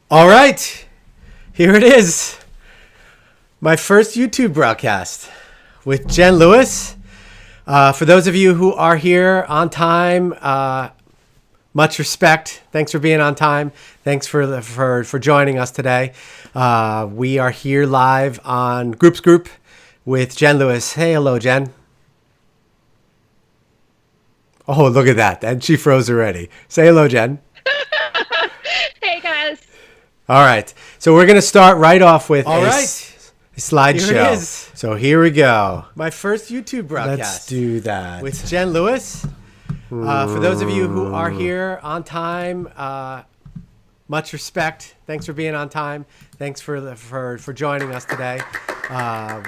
All right, here it is. My first YouTube broadcast with Jenn Lewis. For those of you who are here on time, much respect. Thanks for being on time. Thanks for joining us today. We are here live on Group with Jenn Lewis. Hey, hello, Jenn. Oh, look at that. And she froze already. Say hello, Jenn. Hey guys. All right. So we're going to start right off with All a right. slideshow. Here it is. So here we go. My first YouTube broadcast. Let's do that. With Jenn Lewis. For those of you who are here on time, much respect. Thanks for being on time. Thanks for joining us today.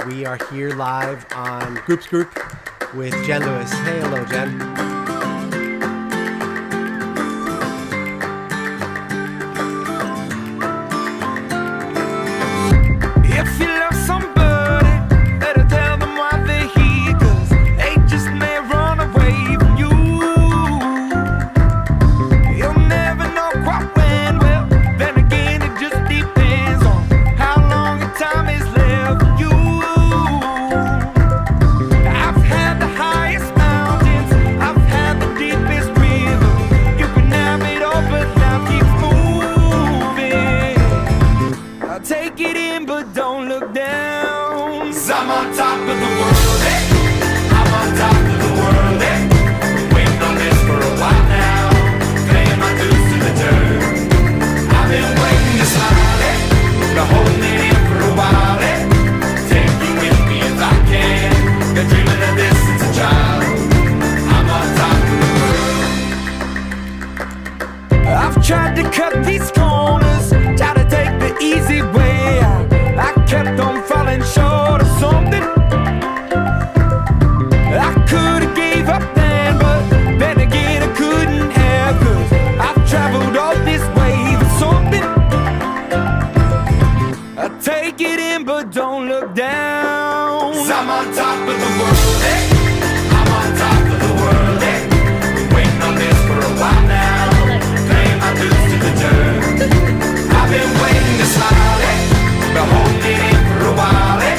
We are here live on Group with Jenn Lewis. Hey, hello, Jenn. If you love somebody, better tell them why they're here, 'cause they just may run away from you. You'll never know quite when, well, then again it just depends on how long your time is left for you. I've had the highest mountains, I've had the deepest river. You can have it all, but life keeps moving. I'll take it in, but don't look down. 'Cause I'm on top of the world, hey. I'm on top of the world, hey. Been waiting on this for a while now, paying my dues to the dirt. I've been waiting to smile, hey. Been holding it in for a while, hey. Take you with me if I can. Been dreaming of this since a child. I'm on top of the world. I've tried to cut these corners, try to take the easy way out. I kept on falling short of something. I could've gave up then, but then again I couldn't have, 'cause I've traveled all this way for something. I take it in, but don't look down. 'Cause I'm on top of the world, hey. I'm on top of the world, hey. Been waiting on this for a while now, paying my dues to the dirt. I've been waiting to smile, hey. Been holding it in for a while, hey.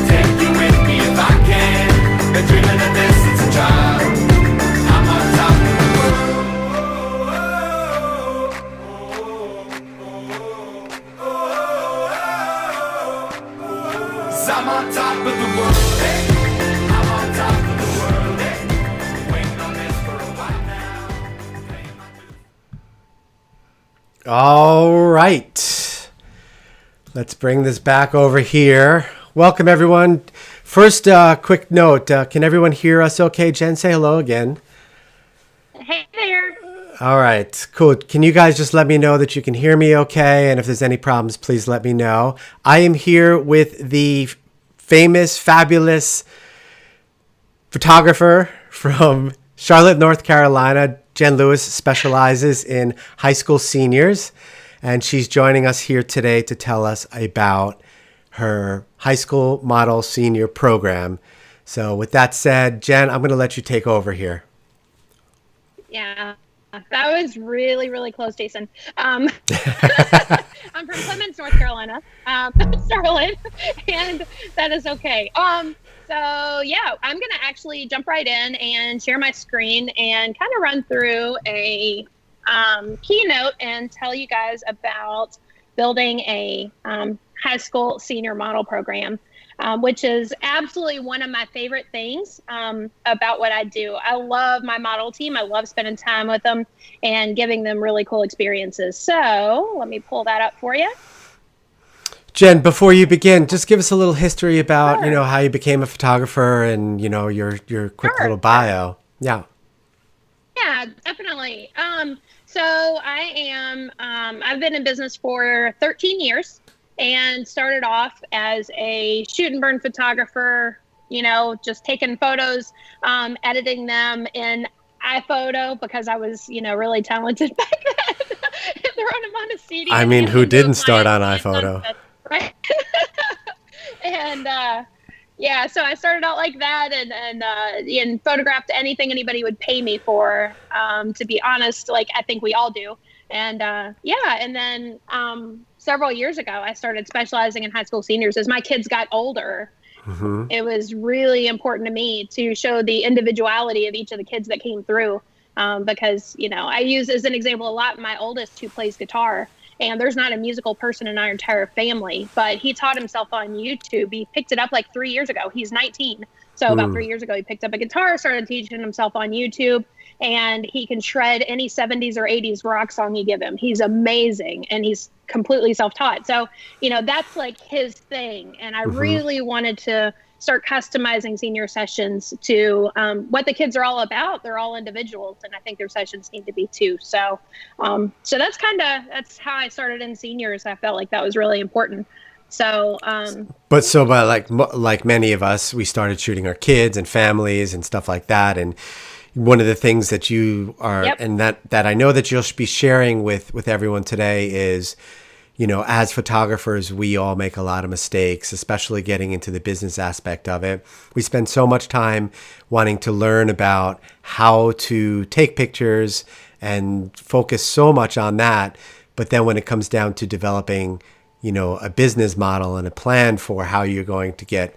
Take you with me if I can. Been dreaming of this since a child. I'm on top of the world. 'Cause I'm on top of the world, hey. I'm on top of the world, hey. Been waiting on this for a while now. Paying my dues. All right. Let's bring this back over here. Welcome, everyone. First, quick note. Can everyone hear us okay? Jenn, say hello again. Hey there. All right, cool. Can you guys just let me know that you can hear me okay? And if there's any problems, please let me know. I am here with the famous, fabulous photographer from Charlotte, North Carolina. Jenn Lewis specializes in high school seniors, and she's joining us here today to tell us about her high school model senior program. So with that said, Jenn, I'm going to let you take over here. Yeah, that was really, really close, Jason. I'm from Clemens, North Carolina, Charlotte, and that is okay. So yeah, I'm gonna actually jump right in and share my screen and kind of run through a keynote and tell you guys about building a high school senior model program, which is absolutely one of my favorite things about what I do. I love my model team. I love spending time with them and giving them really cool experiences. So let me pull that up for you. Jenn, before you begin, just give us a little history about, Sure. how you became a photographer and, your quick Sure, little bio. Yeah. Yeah, definitely. So I am, I've been in business for 13 years and started off as a shoot and burn photographer, just taking photos, editing them in iPhoto because I was, really talented back then. Throwing them on a CD. I and mean, handing who them to didn't my start on hands iPhoto? set, right? And yeah, so I started out like that and photographed anything anybody would pay me for. To be honest, like I think we all do. And and then several years ago, I started specializing in high school seniors. As my kids got older, it was really important to me to show the individuality of each of the kids that came through. Because, I use as an example a lot my oldest, who plays guitar, and there's not a musical person in our entire family, but he taught himself on YouTube. He picked it up like 3 years ago. He's 19. So about 3 years ago, he picked up a guitar, started teaching himself on YouTube, and he can shred any 70s or 80s rock song you give him. He's amazing, and he's completely self-taught. So, that's like his thing. And I really wanted to start customizing senior sessions to what the kids are all about. They're all individuals, and I think their sessions need to be too. So, so that's how I started in seniors. I felt like that was really important. So, but like many of us, we started shooting our kids and families and stuff like that. And one of the things that you are, and that I know that you'll be sharing with everyone today is, as photographers, we all make a lot of mistakes, especially getting into the business aspect of it. We spend so much time wanting to learn about how to take pictures and focus so much on that. But then when it comes down to developing, a business model and a plan for how you're going to get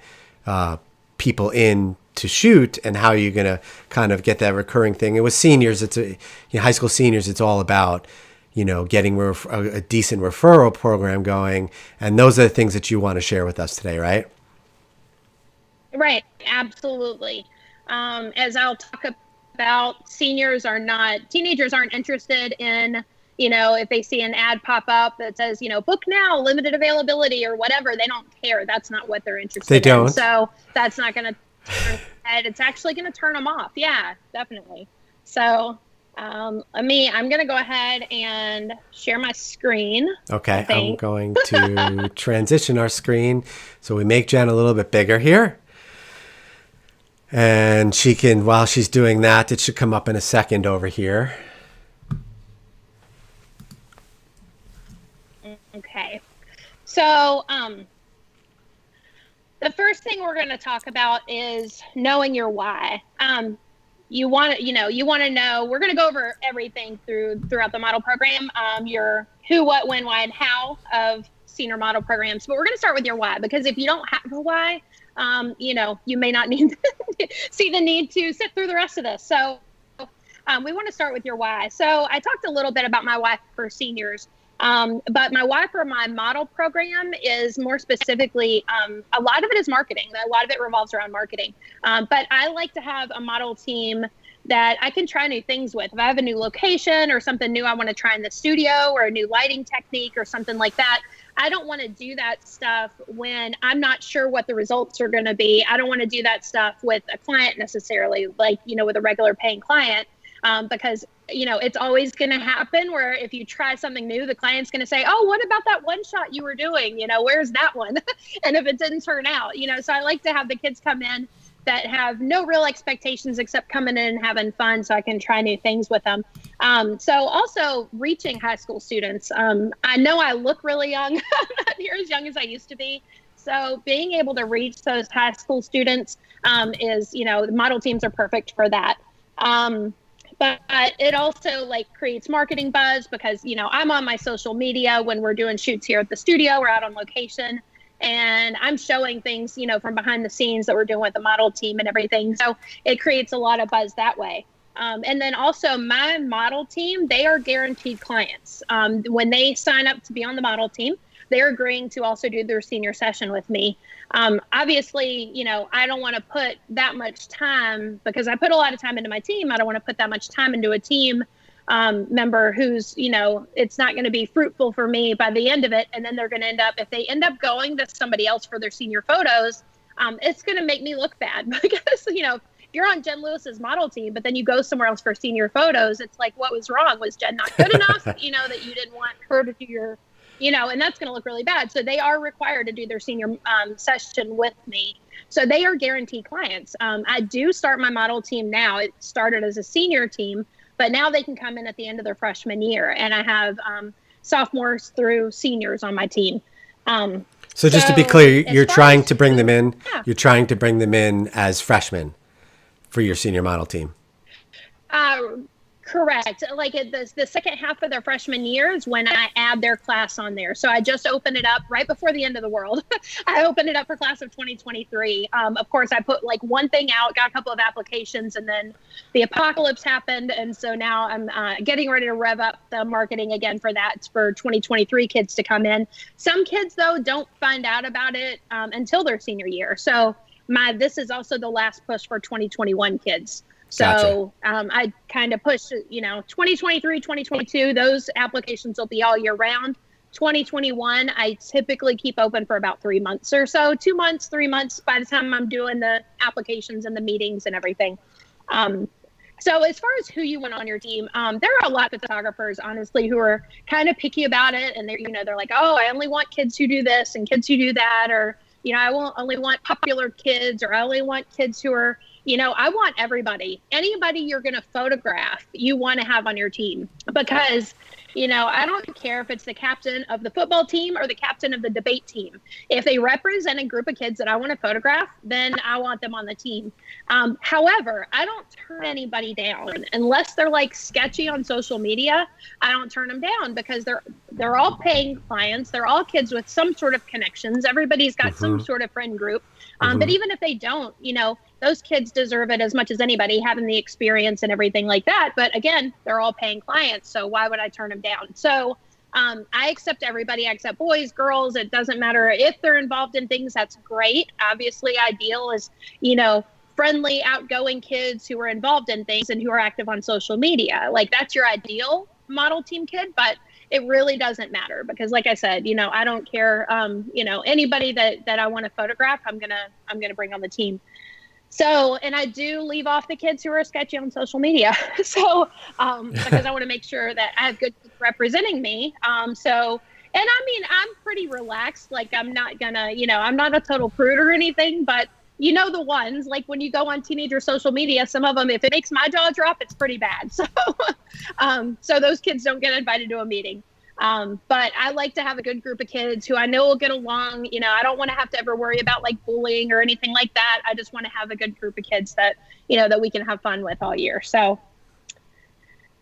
people in to shoot and how you're going to kind of get that recurring thing. And with seniors, high school seniors, it's all about, getting a decent referral program going. And those are the things that you want to share with us today, right? Right. Absolutely. As I'll talk about, teenagers aren't interested in, if they see an ad pop up that says, book now, limited availability or whatever, they don't care. That's not what they're interested in. They don't. So that's not going to turn their head. It's actually going to turn them off. Yeah, definitely. So I'm going to go ahead and share my screen. Okay. I'm going to transition our screen. So we make Jen a little bit bigger here. And she can, while she's doing that, it should come up in a second over here. Okay. So, the first thing we're going to talk about is knowing your why. You want to know, we're going to go over everything throughout the model program, your who, what, when, why, and how of senior model programs. But we're going to start with your why, because if you don't have a why, you may not need see the need to sit through the rest of this. So we want to start with your why. So I talked a little bit about my why for seniors. But my why for my model program is more specifically, a lot of it is marketing. A lot of it revolves around marketing. But I like to have a model team that I can try new things with. If I have a new location or something new I want to try in the studio, or a new lighting technique or something like that, I don't want to do that stuff when I'm not sure what the results are going to be. I don't want to do that stuff with a client necessarily, like, with a regular paying client. Because, it's always going to happen where if you try something new, the client's going to say, oh, what about that one shot you were doing? Where's that one? And if it didn't turn out, so I like to have the kids come in that have no real expectations except coming in and having fun, so I can try new things with them. So also reaching high school students. I know I look really young. I'm not near as young as I used to be. So being able to reach those high school students is, the model teams are perfect for that. But it also creates marketing buzz because, I'm on my social media when we're doing shoots here at the studio. We're out on location and I'm showing things, from behind the scenes that we're doing with the model team and everything. So it creates a lot of buzz that way. And then also my model team, they are guaranteed clients. When they sign up to be on the model team, they're agreeing to also do their senior session with me. Obviously, I don't want to put that much time because I put a lot of time into my team. I don't want to put that much time into a team member who's, it's not going to be fruitful for me by the end of it. And then they're going to if they end up going to somebody else for their senior photos, it's going to make me look bad because, if you're on Jenn Lewis's model team, but then you go somewhere else for senior photos, it's like, what was wrong? Was Jen not good enough? That you didn't want her to do your and that's going to look really bad. So they are required to do their senior session with me. So they are guaranteed clients. I do start my model team now. It started as a senior team, but now they can come in at the end of their freshman year. And I have sophomores through seniors on my team. So just to be clear, you're trying to bring them in. Yeah. You're trying to bring them in as freshmen for your senior model team. Correct. Like the second half of their freshman year is when I add their class on there. So I just opened it up right before the end of the world. I opened it up for class of 2023. Of course, I put like one thing out, got a couple of applications, and then the apocalypse happened. And so now I'm getting ready to rev up the marketing again for that. It's for 2023 kids to come in. Some kids, though, don't find out about it until their senior year. So this is also the last push for 2021 kids. So I kind of push, 2023, 2022, those applications will be all year round. 2021, I typically keep open for about 3 months or so, 2 months, 3 months by the time I'm doing the applications and the meetings and everything. So as far as who you want on your team, there are a lot of photographers, honestly, who are kind of picky about it. And they're like, oh, I only want kids who do this and kids who do that. Or, I only want popular kids, or I only want kids who are, I want everybody. Anybody you're going to photograph, you want to have on your team, because, I don't care if it's the captain of the football team or the captain of the debate team. If they represent a group of kids that I want to photograph, then I want them on the team. However, I don't turn anybody down unless they're like sketchy on social media. I don't turn them down, because they're all paying clients. They're all kids with some sort of connections. Everybody's got some sort of friend group. But even if they don't, those kids deserve it as much as anybody, having the experience and everything like that. But again, they're all paying clients. So why would I turn them down? So I accept everybody. I accept boys, girls. It doesn't matter if they're involved in things. That's great. Obviously, ideal is, friendly, outgoing kids who are involved in things and who are active on social media. Like, that's your ideal model team kid. But it really doesn't matter, because like I said, I don't care, anybody that I want to photograph, I'm going to bring on the team. So, and I do leave off the kids who are sketchy on social media. So, because I want to make sure that I have good people representing me. And I mean, I'm pretty relaxed. Like, I'm not gonna, I'm not a total prude or anything, but the ones, like when you go on teenager social media, some of them, if it makes my jaw drop, it's pretty bad. So, so those kids don't get invited to a meeting. But I like to have a good group of kids who I know will get along. I don't want to have to ever worry about like bullying or anything like that. I just want to have a good group of kids that, that we can have fun with all year. So,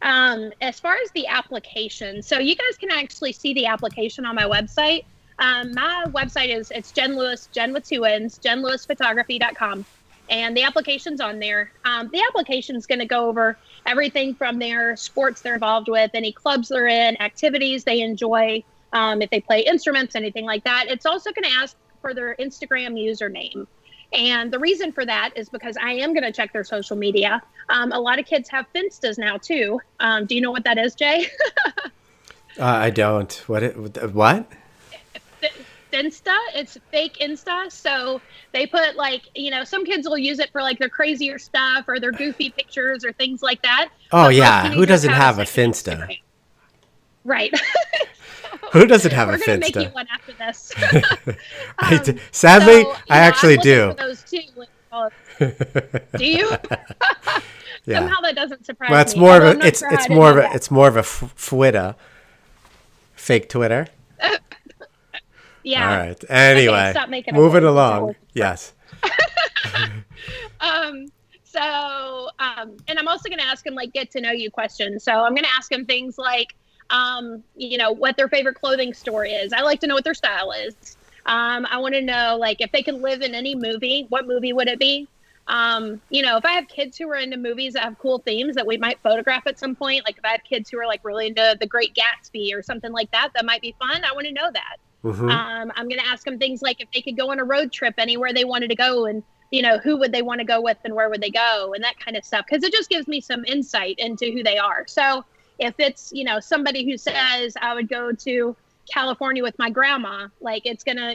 as far as the application, so you guys can actually see the application on my website. My website it's Jenn Lewis, Jenn with 2 N's, JennLewisPhotography.com. And the application's on there. The application's going to go over everything from their sports they're involved with, any clubs they're in, activities they enjoy, if they play instruments, anything like that. It's also going to ask for their Instagram username. And the reason for that is because I am going to check their social media. A lot of kids have Finstas now, too. Do you know what that is, Jay? I don't. What? Insta, it's fake Insta. So they put like, some kids will use it for like their crazier stuff or their goofy pictures or things like that. Oh, but yeah. Who doesn't have a Finsta? Instagram. Right. Who doesn't have a Finsta? We're going to make you one after this. Sadly, I actually do. Those too. Do you? Yeah. Somehow that doesn't surprise well, it's me. more of a it's more of a Fwitta, fake Twitter. Yeah. All right. Anyway, okay, moving along. Yes. And I'm also going to ask them like get to know you questions. So I'm going to ask them things like, what their favorite clothing store is. I like to know what their style is. I want to know like if they could live in any movie, what movie would it be? If I have kids who are into movies that have cool themes that we might photograph at some point, like if I have kids who are like really into The Great Gatsby or something like that, that might be fun. I want to know that. Mm-hmm. I'm going to ask them things like if they could go on a road trip anywhere they wanted to go, and, who would they want to go with and where would they go, and that kind of stuff. Because it just gives me some insight into who they are. So if it's, somebody who says I would go to California with my grandma, like it's going to,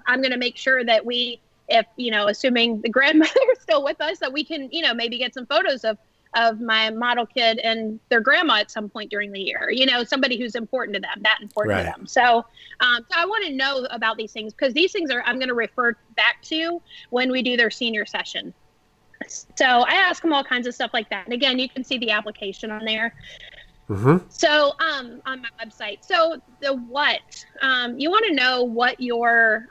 I'm going to make sure that if, assuming the grandmother is still with us, that we can, maybe get some photos of my model kid and their grandma at some point during the year, somebody who's important to them, that important to them. So I want to know about these things, because these things I'm going to refer back to when we do their senior session. So I ask them all kinds of stuff like that. And again, you can see the application on there. Mm-hmm. So on my website. So the what, you want to know what your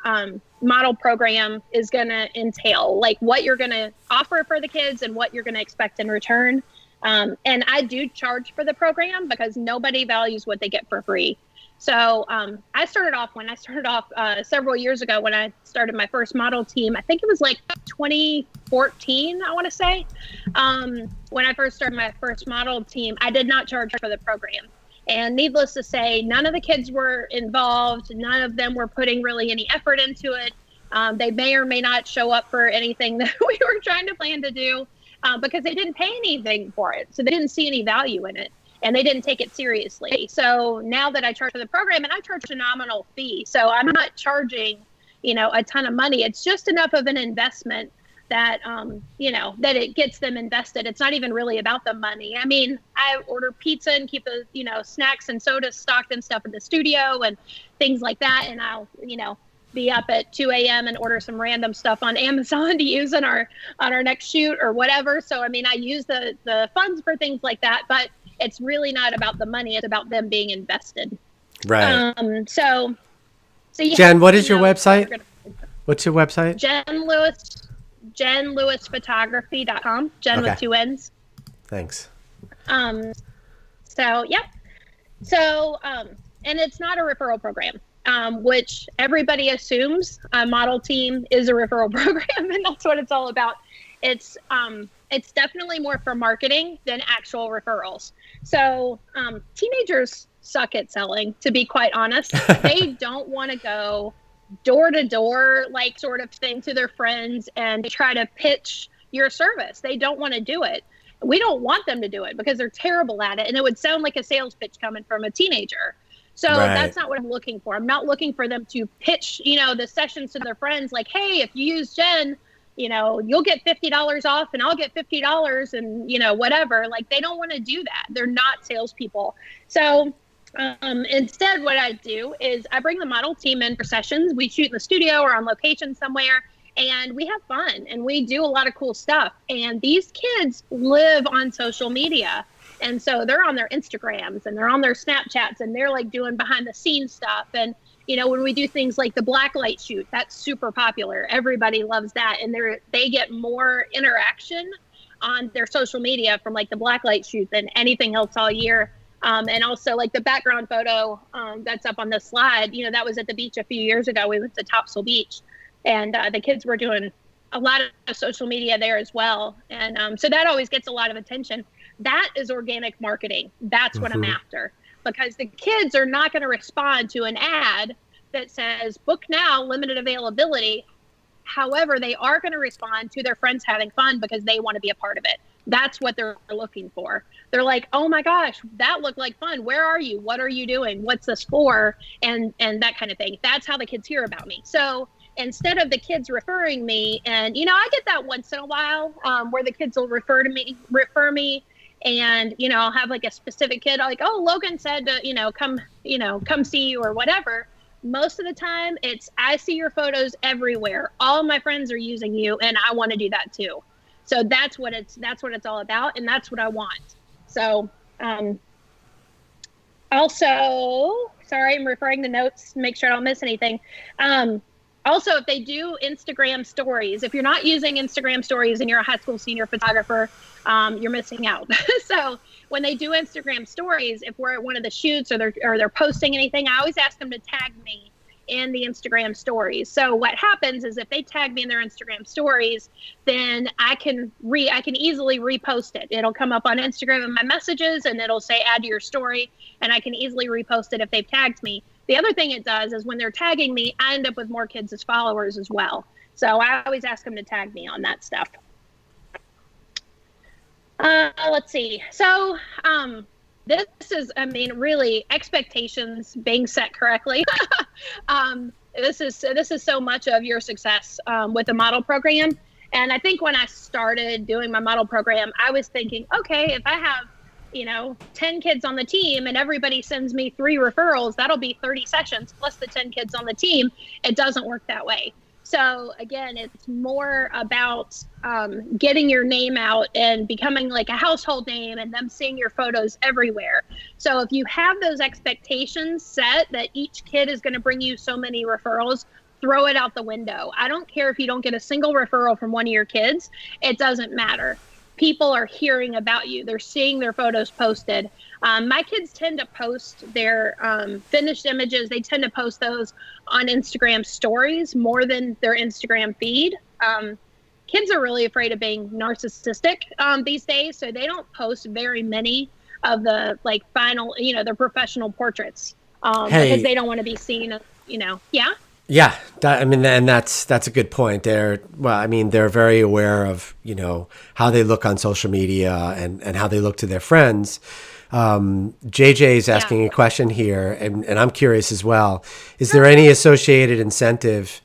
model program is going to entail, like what you're going to offer for the kids and what you're going to expect in return. And I do charge for the program because nobody values what they get for free. So I started off several years ago when I started my first model team. I think it was like 2014, I want to say. When I first started my first model team, I did not charge for the program. And needless to say, none of the kids were involved. None of them were putting really any effort into it. They may or may not show up for anything that we were trying to plan to do because they didn't pay anything for it. So they didn't see any value in it. And they didn't take it seriously. So now that I charge for the program, and I charge a nominal fee, so I'm not charging, a ton of money. It's just enough of an investment that, that it gets them invested. It's not even really about the money. I mean, I order pizza and keep the, snacks and sodas stocked and stuff in the studio and things like that. And I'll, be up at 2 a.m. and order some random stuff on Amazon to use on our next shoot or whatever. So, I mean, I use the funds for things like that, but it's really not about the money. It's about them being invested. Right. So yeah, Jen, what is your website? What's your website? JennLewisPhotography.com. Jen with 2 N's. Thanks. So, yeah. So, and it's not a referral program, which everybody assumes a model team is a referral program, and that's what it's all about. It's definitely more for marketing than actual referrals. So teenagers suck at selling, to be quite honest. They don't want to go door to door, like sort of thing to their friends and try to pitch your service. They don't want to do it. We don't want them to do it because they're terrible at it. And it would sound like a sales pitch coming from a teenager. So that's not what I'm looking for. I'm not looking for them to pitch, the sessions to their friends like, hey, if you use Jen, you'll get $50 off and I'll get $50 and, whatever. Like, they don't want to do that. They're not salespeople. So instead, what I do is I bring the model team in for sessions. We shoot in the studio or on location somewhere, and we have fun and we do a lot of cool stuff. And these kids live on social media. And so they're on their Instagrams and they're on their Snapchats and they're like doing behind the scenes stuff. And when we do things like the blacklight shoot, that's super popular. Everybody loves that. And they get more interaction on their social media from like the blacklight shoot than anything else all year. And also like the background photo that's up on the slide, that was at the beach a few years ago. We went to Topsail Beach and the kids were doing a lot of social media there as well. And so that always gets a lot of attention. That is organic marketing. That's what I'm after. Because the kids are not going to respond to an ad that says book now, limited availability. However, they are going to respond to their friends having fun because they want to be a part of it. That's what they're looking for. They're like, oh my gosh, that looked like fun. Where are you? What are you doing? What's this for? And that kind of thing. That's how the kids hear about me. So instead of the kids referring me, and I get that once in a while where the kids will refer me. And, I'll have like a specific kid like, oh, Logan said to, come see you or whatever. Most of the time it's, I see your photos everywhere. All my friends are using you and I want to do that too. So that's what it's all about. And that's what I want. So, also, sorry, I'm referring to notes to make sure I don't miss anything. Also, if they do Instagram stories, if you're not using Instagram stories and you're a high school senior photographer, you're missing out. So when they do Instagram stories, if we're at one of the shoots or they're posting anything, I always ask them to tag me in the Instagram stories. So what happens is if they tag me in their Instagram stories, then I can easily repost it. It'll come up on Instagram in my messages and it'll say add to your story, and I can easily repost it if they've tagged me. The other thing it does is when they're tagging me, I end up with more kids as followers as well. So I always ask them to tag me on that stuff. Let's see. So this is, really expectations being set correctly. This is so much of your success with the model program. And I think when I started doing my model program, I was thinking, okay, if I have 10 kids on the team and everybody sends me 3 referrals, that'll be 30 sessions plus the 10 kids on the team. It doesn't work that way. So again, it's more about getting your name out and becoming like a household name and them seeing your photos everywhere. So if you have those expectations set that each kid is going to bring you so many referrals, throw it out the window. I don't care if you don't get a single referral from one of your kids. It doesn't matter. people are hearing about you. They're seeing their photos posted. My kids tend to post their finished images. They tend to post those on Instagram stories more than their Instagram feed. Kids are really afraid of being narcissistic these days, so they don't post very many of the like final, their professional portraits because they don't want to be seen, yeah. Yeah, and that's a good point. They're very aware of, how they look on social media and how they look to their friends. JJ is asking a question here, and I'm curious as well. Is there any associated incentive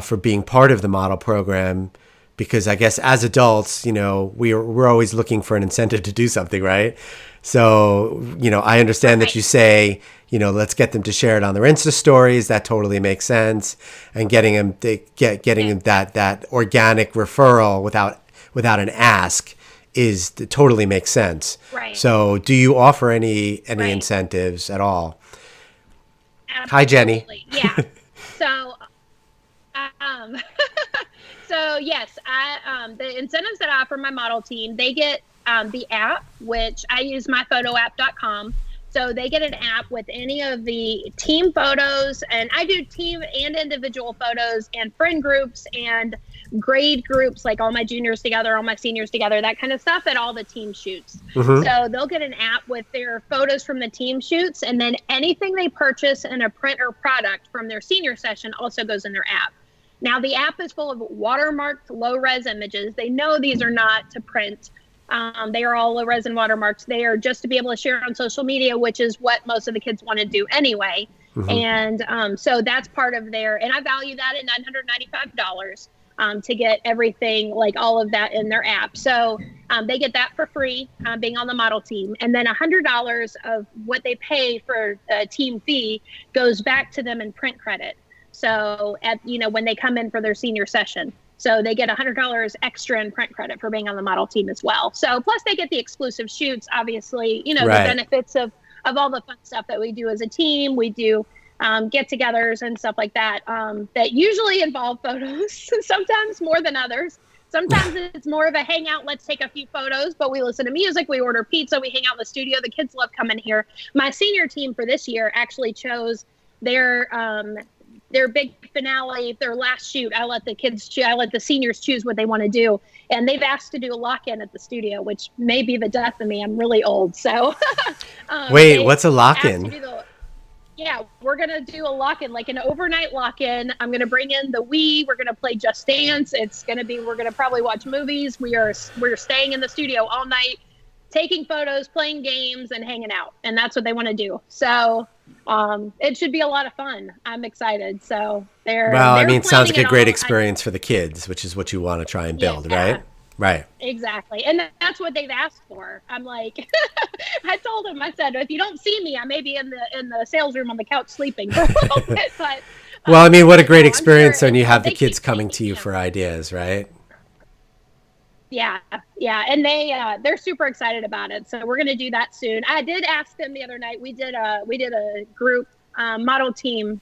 for being part of the model program? Because I guess as adults, we're always looking for an incentive to do something, right? So, I understand that you say, let's get them to share it on their Insta stories. That totally makes sense. And getting them that organic referral without an ask totally makes sense. Right. So do you offer any incentives at all? Absolutely. Hi, Jenny. Yeah. So, so yes, the incentives that I offer my model team, they get the app, which I use myphotoapp.com. So they get an app with any of the team photos, and I do team and individual photos and friend groups and grade groups, like all my juniors together, all my seniors together, that kind of stuff at all the team shoots. Mm-hmm. So they'll get an app with their photos from the team shoots, and then anything they purchase in a print or product from their senior session also goes in their app. Now, the app is full of watermarked low-res images. They know these are not to print. They are all low-res and watermarks. They are just to be able to share on social media, which is what most of the kids want to do anyway. Mm-hmm. And so that's part of and I value that at $995 to get everything, like all of that in their app. So they get that for free, being on the model team. And then $100 of what they pay for a team fee goes back to them in print credit. So when they come in for their senior session. So they get $100 extra in print credit for being on the model team as well. So plus they get the exclusive shoots, obviously, the benefits of all the fun stuff that we do as a team. We do get-togethers and stuff like that that usually involve photos, sometimes more than others. Sometimes it's more of a hangout, let's take a few photos, but we listen to music, we order pizza, we hang out in the studio. The kids love coming here. My senior team for this year actually chose their big finale, their last shoot. I let the seniors choose what they want to do. And they've asked to do a lock-in at the studio, which may be the death of me. I'm really old. So wait, what's a lock-in? We're going to do a lock-in, like an overnight lock-in. I'm going to bring in the Wii. We're going to play Just Dance. We're going to probably watch movies. We're staying in the studio all night, taking photos, playing games, and hanging out. And that's what they want to do. So it should be a lot of fun. I'm excited. So it sounds like a great experience for the kids, which is what you want to try and build, right? Right. Exactly. And that's what they've asked for. I'm like, I told them, I said, if you don't see me, I may be in the sales room on the couch sleeping for a little bit. But what a great experience when you have the kids coming to you for ideas, right? Yeah. And they're super excited about it. So we're going to do that soon. I did ask them the other night. We did a group model team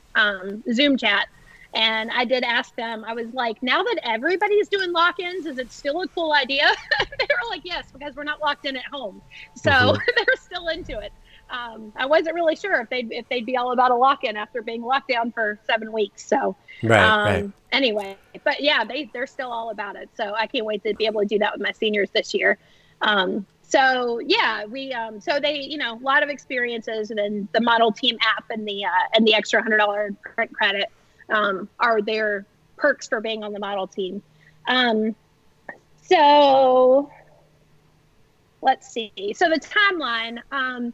Zoom chat. And I did ask them, I was like, now that everybody's doing lock-ins, is it still a cool idea? They were like, yes, because we're not locked in at home. So they're still into it. I wasn't really sure if they'd be all about a lock-in after being locked down for 7 weeks. So right. Anyway, but yeah, they're still all about it. So I can't wait to be able to do that with my seniors this year. So yeah, so they, a lot of experiences, and then the model team app and the extra $100 print credit are their perks for being on the model team. So let's see. So the timeline, I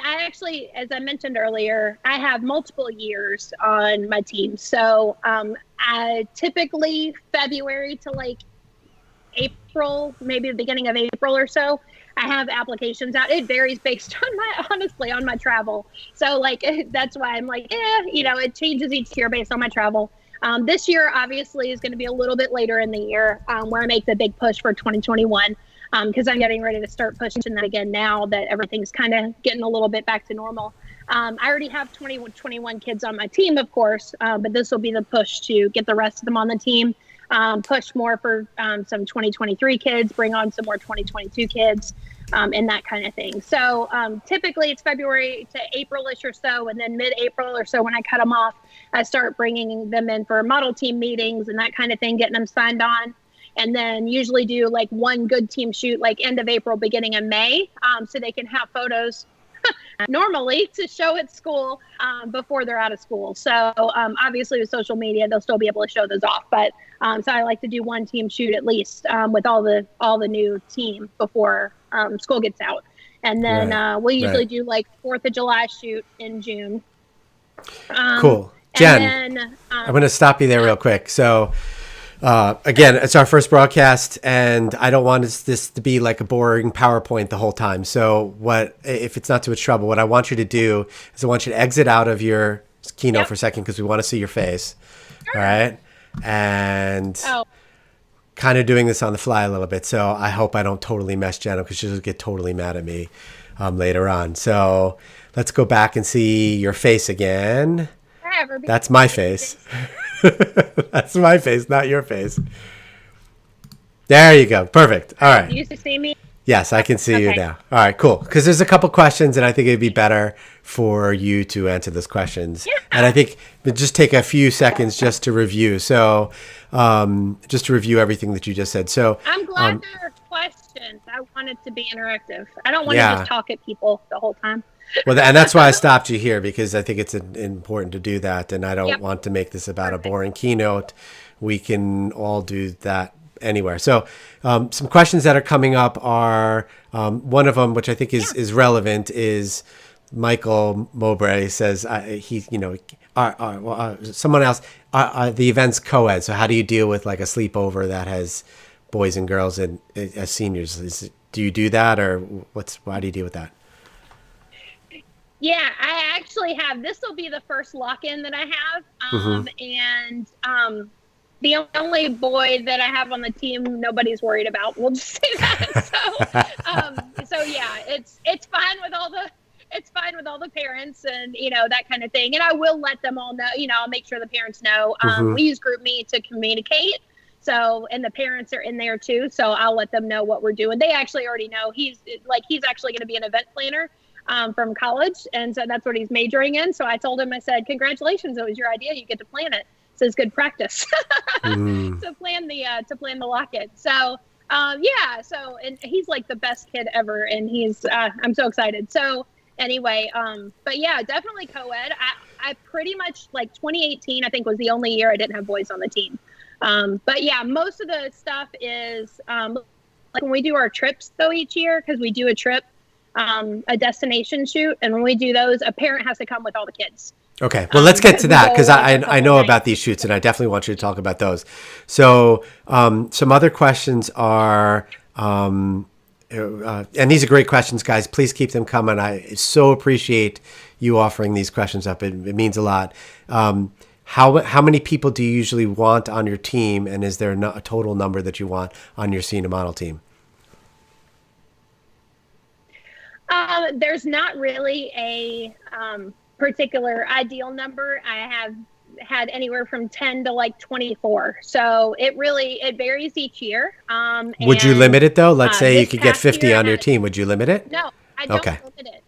actually, as I mentioned earlier, I have multiple years on my team. So I typically February to like April, maybe the beginning of April or so, I have applications out. It varies based on my travel. So like, that's why I'm like, it changes each year based on my travel. This year obviously is going to be a little bit later in the year where I make the big push for 2021 because I'm getting ready to start pushing that again now that everything's kind of getting a little bit back to normal. I already have 21 kids on my team, of course, but this will be the push to get the rest of them on the team. push more for some 2023 kids, bring on some more 2022 kids, and that kind of thing. So typically it's February to April-ish or so, and then mid-April or so when I cut them off, I start bringing them in for model team meetings and that kind of thing, getting them signed on. And then usually do like one good team shoot like end of April, beginning of May, so they can have photos normally to show at school before they're out of school. So obviously with social media, they'll still be able to show those off. But so I like to do one team shoot at least with all the new team before school gets out. And then we'll usually do like 4th of July shoot in June. Cool. Jen, I'm going to stop you there real quick. So again, it's our first broadcast, and I don't want this to be like a boring PowerPoint the whole time. So if it's not too much trouble, what I want you to do is I want you to exit out of your keynote for a second because we want to see your face. All right. And kind of doing this on the fly a little bit. So I hope I don't totally mess Jen up because she'll get totally mad at me later on. So let's go back and see your face again. That's my face. That's my face, not your face. There you go. Perfect. All right. You used to see me? Yes, I can see you now. All right, cool. Because there's a couple questions, and I think it'd be better for you to answer those questions. Yeah. And I think just take a few seconds just to review. So just to review everything that you just said. So I'm glad there are questions. I want it to be interactive. I don't want to just talk at people the whole time. Well, and that's why I stopped you here, because I think it's important to do that. And I don't want to make this about a boring keynote. We can all do that anywhere. So some questions that are coming up are, one of them, which I think is relevant, is Michael Mowbray says, someone else, the event's co-ed. So how do you deal with like a sleepover that has boys and girls and as seniors? Do you do that, or why do you deal with that? Yeah, I actually have. This will be the first lock-in that I have. And the only boy that I have on the team, nobody's worried about. We'll just say that. So yeah, it's fine with all the parents and, that kind of thing. And I will let them all know, I'll make sure the parents know. We use GroupMe to communicate. So, and the parents are in there too. So I'll let them know what we're doing. They actually already know he's actually going to be an event planner from college. And so that's what he's majoring in. So I told him, I said, congratulations, it was your idea. You get to plan it. So it's good practice to plan the lock-in. So, so, and he's like the best kid ever. And he's, I'm so excited. So anyway, but yeah, definitely co-ed. I pretty much like 2018, I think was the only year I didn't have boys on the team. But yeah, most of the stuff is, like when we do our trips though each year, cause we do a trip, a destination shoot. And when we do those, a parent has to come with all the kids. Okay. Well, let's get to that, because I know about these shoots and I definitely want you to talk about those. So some other questions are, and these are great questions, guys. Please keep them coming. I so appreciate you offering these questions up. It means a lot. How many people do you usually want on your team? And is there a total number that you want on your senior model team? There's not really a particular ideal number. I have had anywhere from 10 to like 24. So it varies each year. Would you limit it though? Let's say you could get 50 on your team. Would you limit it? No, I don't limit it.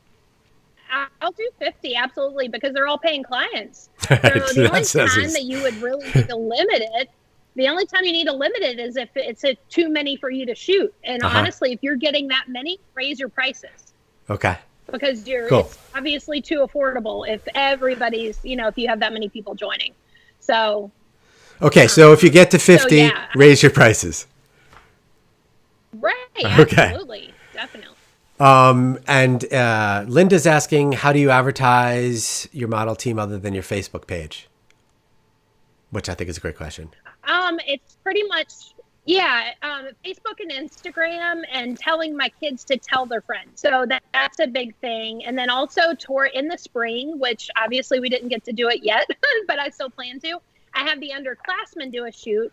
I'll do 50, absolutely, because they're all paying clients. So the only time that you would really need to limit it, is if it's too many for you to shoot. And honestly, if you're getting that many, raise your prices. Okay. Because it's obviously too affordable if everybody's, if you have that many people joining. So. Okay. So if you get to 50, raise your prices. Right. Absolutely. Definitely. And Linda's asking, how do you advertise your model team other than your Facebook page? Which I think is a great question. It's pretty much, Facebook and Instagram, and telling my kids to tell their friends. So that's a big thing. And then also tour in the spring, which obviously we didn't get to do it yet, but I still plan to. I have the underclassmen do a shoot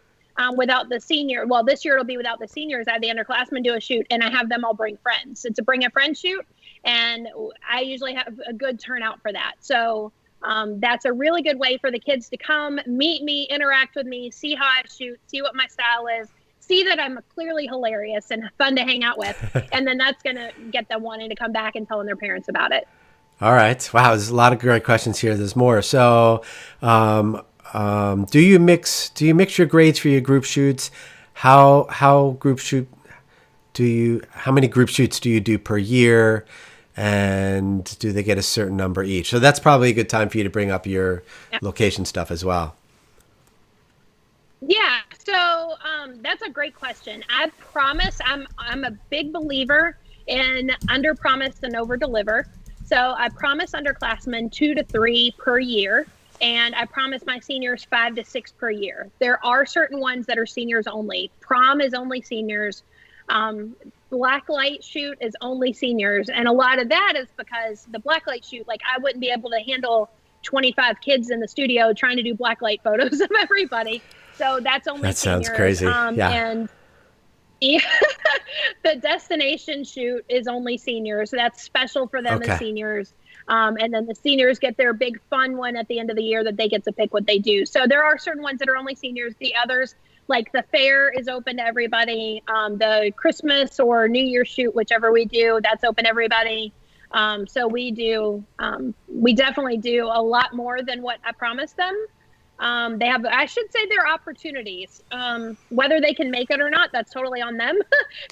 without the senior. Well, this year it'll be without the seniors. I have the underclassmen do a shoot, and I have them all bring friends. It's a bring a friend shoot, and I usually have a good turnout for that. So That's a really good way for the kids to come, meet me, interact with me, see how I shoot, see what my style is, see that I'm clearly hilarious and fun to hang out with. And then that's going to get them wanting to come back and telling their parents about it. All right. Wow. There's a lot of great questions here. There's more. So, do you mix your grades for your group shoots? How many group shoots do you do per year? And do they get a certain number each? So that's probably a good time for you to bring up your location stuff as well. Yeah, so that's a great question. I promise I'm a big believer in under promise and over deliver. So I promise underclassmen 2 to 3 per year, and I promise my seniors 5 to 6 per year. There are certain ones that are seniors only. Prom is only seniors. Blacklight shoot is only seniors, and a lot of that is because the blacklight shoot, like I wouldn't be able to handle 25 kids in the studio trying to do blacklight photos of everybody. So that's only that seniors. Sounds crazy. And the destination shoot is only seniors. So that's special for them as seniors. And then the seniors get their big fun one at the end of the year that they get to pick what they do. So there are certain ones that are only seniors. The others, like the fair, is open to everybody. The Christmas or New Year's shoot, whichever we do, that's open to everybody. So we definitely do a lot more than what I promised them. I should say there are opportunities, whether they can make it or not, that's totally on them.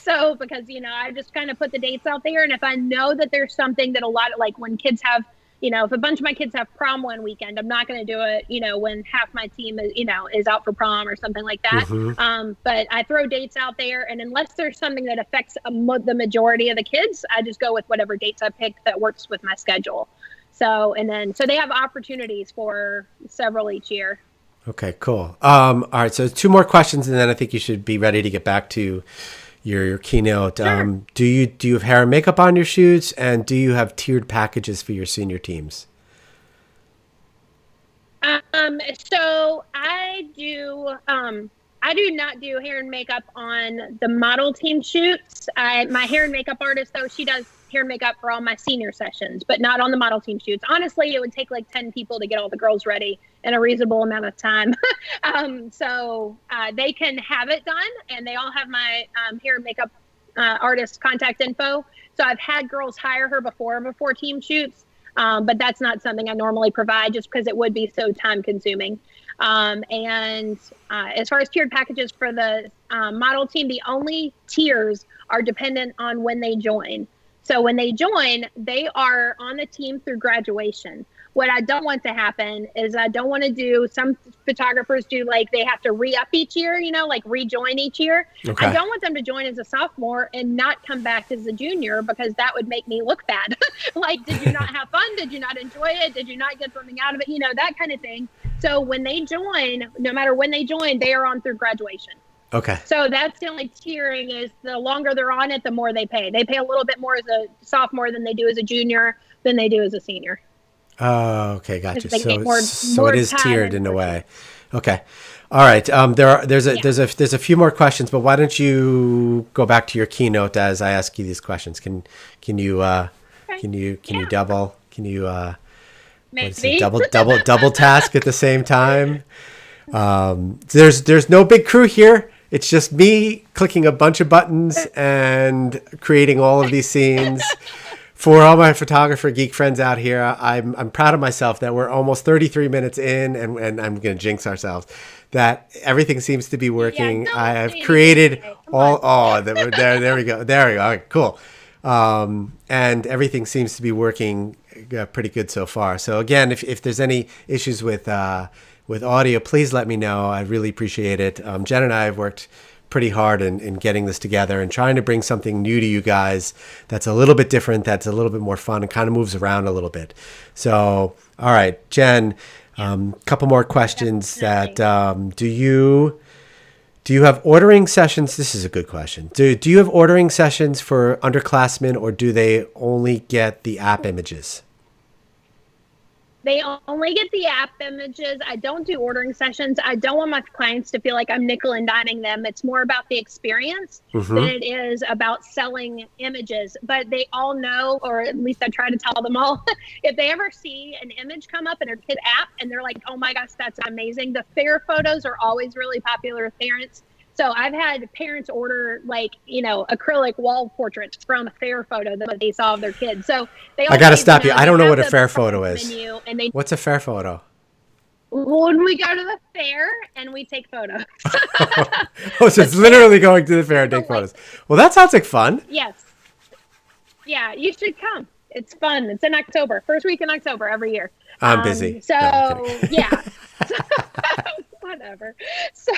So, because, I just kind of put the dates out there, and if I know that there's something that like when kids have, if a bunch of my kids have prom one weekend, I'm not going to do it, when half my team is, is out for prom or something like that. Mm-hmm. But I throw dates out there, and unless there's something that affects the majority of the kids, I just go with whatever dates I pick that works with my schedule. So they have opportunities for several each year. Okay, cool. All right, so 2 more questions, and then I think you should be ready to get back to your keynote. Sure. Do you have hair and makeup on your shoots, and do you have tiered packages for your senior teams? So I do not do hair and makeup on the model team shoots. My hair and makeup artist, though, she does hair and makeup for all my senior sessions, but not on the model team shoots. Honestly, it would take like 10 people to get all the girls ready in a reasonable amount of time. So they can have it done, and they all have my hair and makeup artist contact info. So I've had girls hire her before team shoots, but that's not something I normally provide just because it would be so time consuming. And as far as tiered packages for the model team, the only tiers are dependent on when they join. So when they join, they are on the team through graduation. What I don't want to happen is I don't want to do, some photographers do like they have to re-up each year, like rejoin each year. Okay. I don't want them to join as a sophomore and not come back as a junior, because that would make me look bad. Like, did you not have fun? Did you not enjoy it? Did you not get something out of it? That kind of thing. So when they join, no matter when they join, they are on through graduation. Okay. So that's the only tiering, is the longer they're on it, the more they pay. They pay a little bit more as a sophomore than they do as a junior, than they do as a senior. Oh, okay, gotcha. So More it is tiered in a way. Okay. All right. There's a few more questions, but why don't you go back to your keynote as I ask you these questions? Can you double double task at the same time? There's no big crew here. It's just me clicking a bunch of buttons and creating all of these scenes. For all my photographer geek friends out here, I'm proud of myself that we're almost 33 minutes in, and I'm going to jinx ourselves, that everything seems to be working. Yeah, I have created there we go. All right, cool. And everything seems to be working pretty good so far. So again, if there's any issues with audio, please let me know. I really appreciate it. Jen and I have worked pretty hard in getting this together and trying to bring something new to you guys that's a little bit different, that's a little bit more fun, and kind of moves around a little bit. So, all right, Jen, couple more questions. That do you have ordering sessions? This is a good question. Do you have ordering sessions for underclassmen, or do they only get the app images? They only get the app images. I don't do ordering sessions. I don't want my clients to feel like I'm nickel and diming them. It's more about the experience than it is about selling images. But they all know, or at least I try to tell them all, if they ever see an image come up in their kid app and they're like, oh my gosh, that's amazing. The fair photos are always really popular with parents. So I've had parents order acrylic wall portraits from a fair photo that they saw of their kids. So I got to stop you. I don't know what a fair photo is. What's a fair photo? When we go to the fair and we take photos. Oh, so it's literally going to the fair and take photos. Well, that sounds like fun. Yes. Yeah, you should come. It's fun. It's in October. First week in October every year. I'm busy. So, no, yeah. Whatever. So...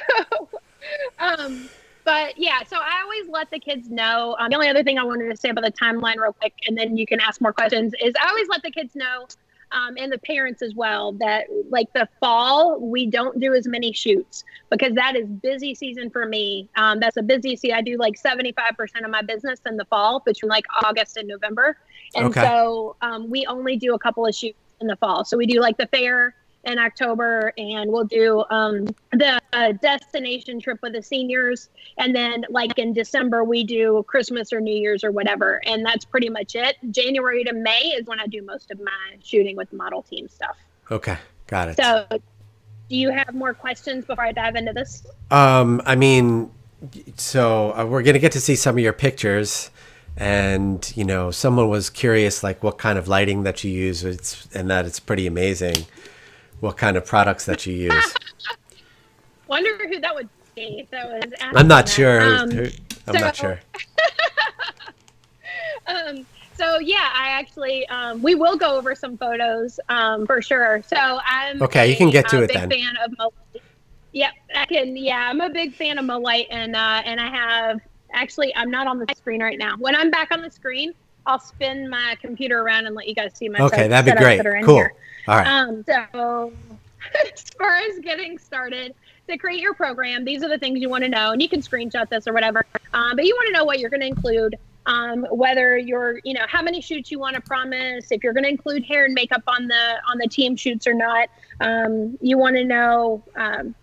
but yeah, so I always let the kids know. The only other thing I wanted to say about the timeline real quick, and then you can ask more questions, is I always let the kids know, and the parents as well, that like the fall, we don't do as many shoots because that is busy season for me. That's a busy season. I do like 75% of my business in the fall between like August and November. And so we only do a couple of shoots in the fall. So we do like the fair in October, and we'll do the destination trip with the seniors, and then like in December we do Christmas or New Year's or whatever, and that's pretty much it. January to May is when I do most of my shooting with the model team stuff. Okay, got it. So do you have more questions before I dive into this? I mean, so we're gonna get to see some of your pictures, and someone was curious like what kind of lighting that you use, and that it's pretty amazing what kind of products that you use. Wonder who that would be. That was. I'm not sure. I'm not sure. So yeah, I actually we will go over some photos for sure. So I'm okay. You can get to it then. Big fan of Molite. Yep, I can. Yeah, I'm a big fan of Molite, and I have actually. I'm not on the screen right now. When I'm back on the screen, I'll spin my computer around and let you guys see my. Okay, that'd be great. Cool. Here. All right. So as far as getting started, to create your program, these are the things you want to know, and you can screenshot this or whatever. But you want to know what you're going to include, whether you're, how many shoots you want to promise, if you're going to include hair and makeup on the team shoots or not. You want to know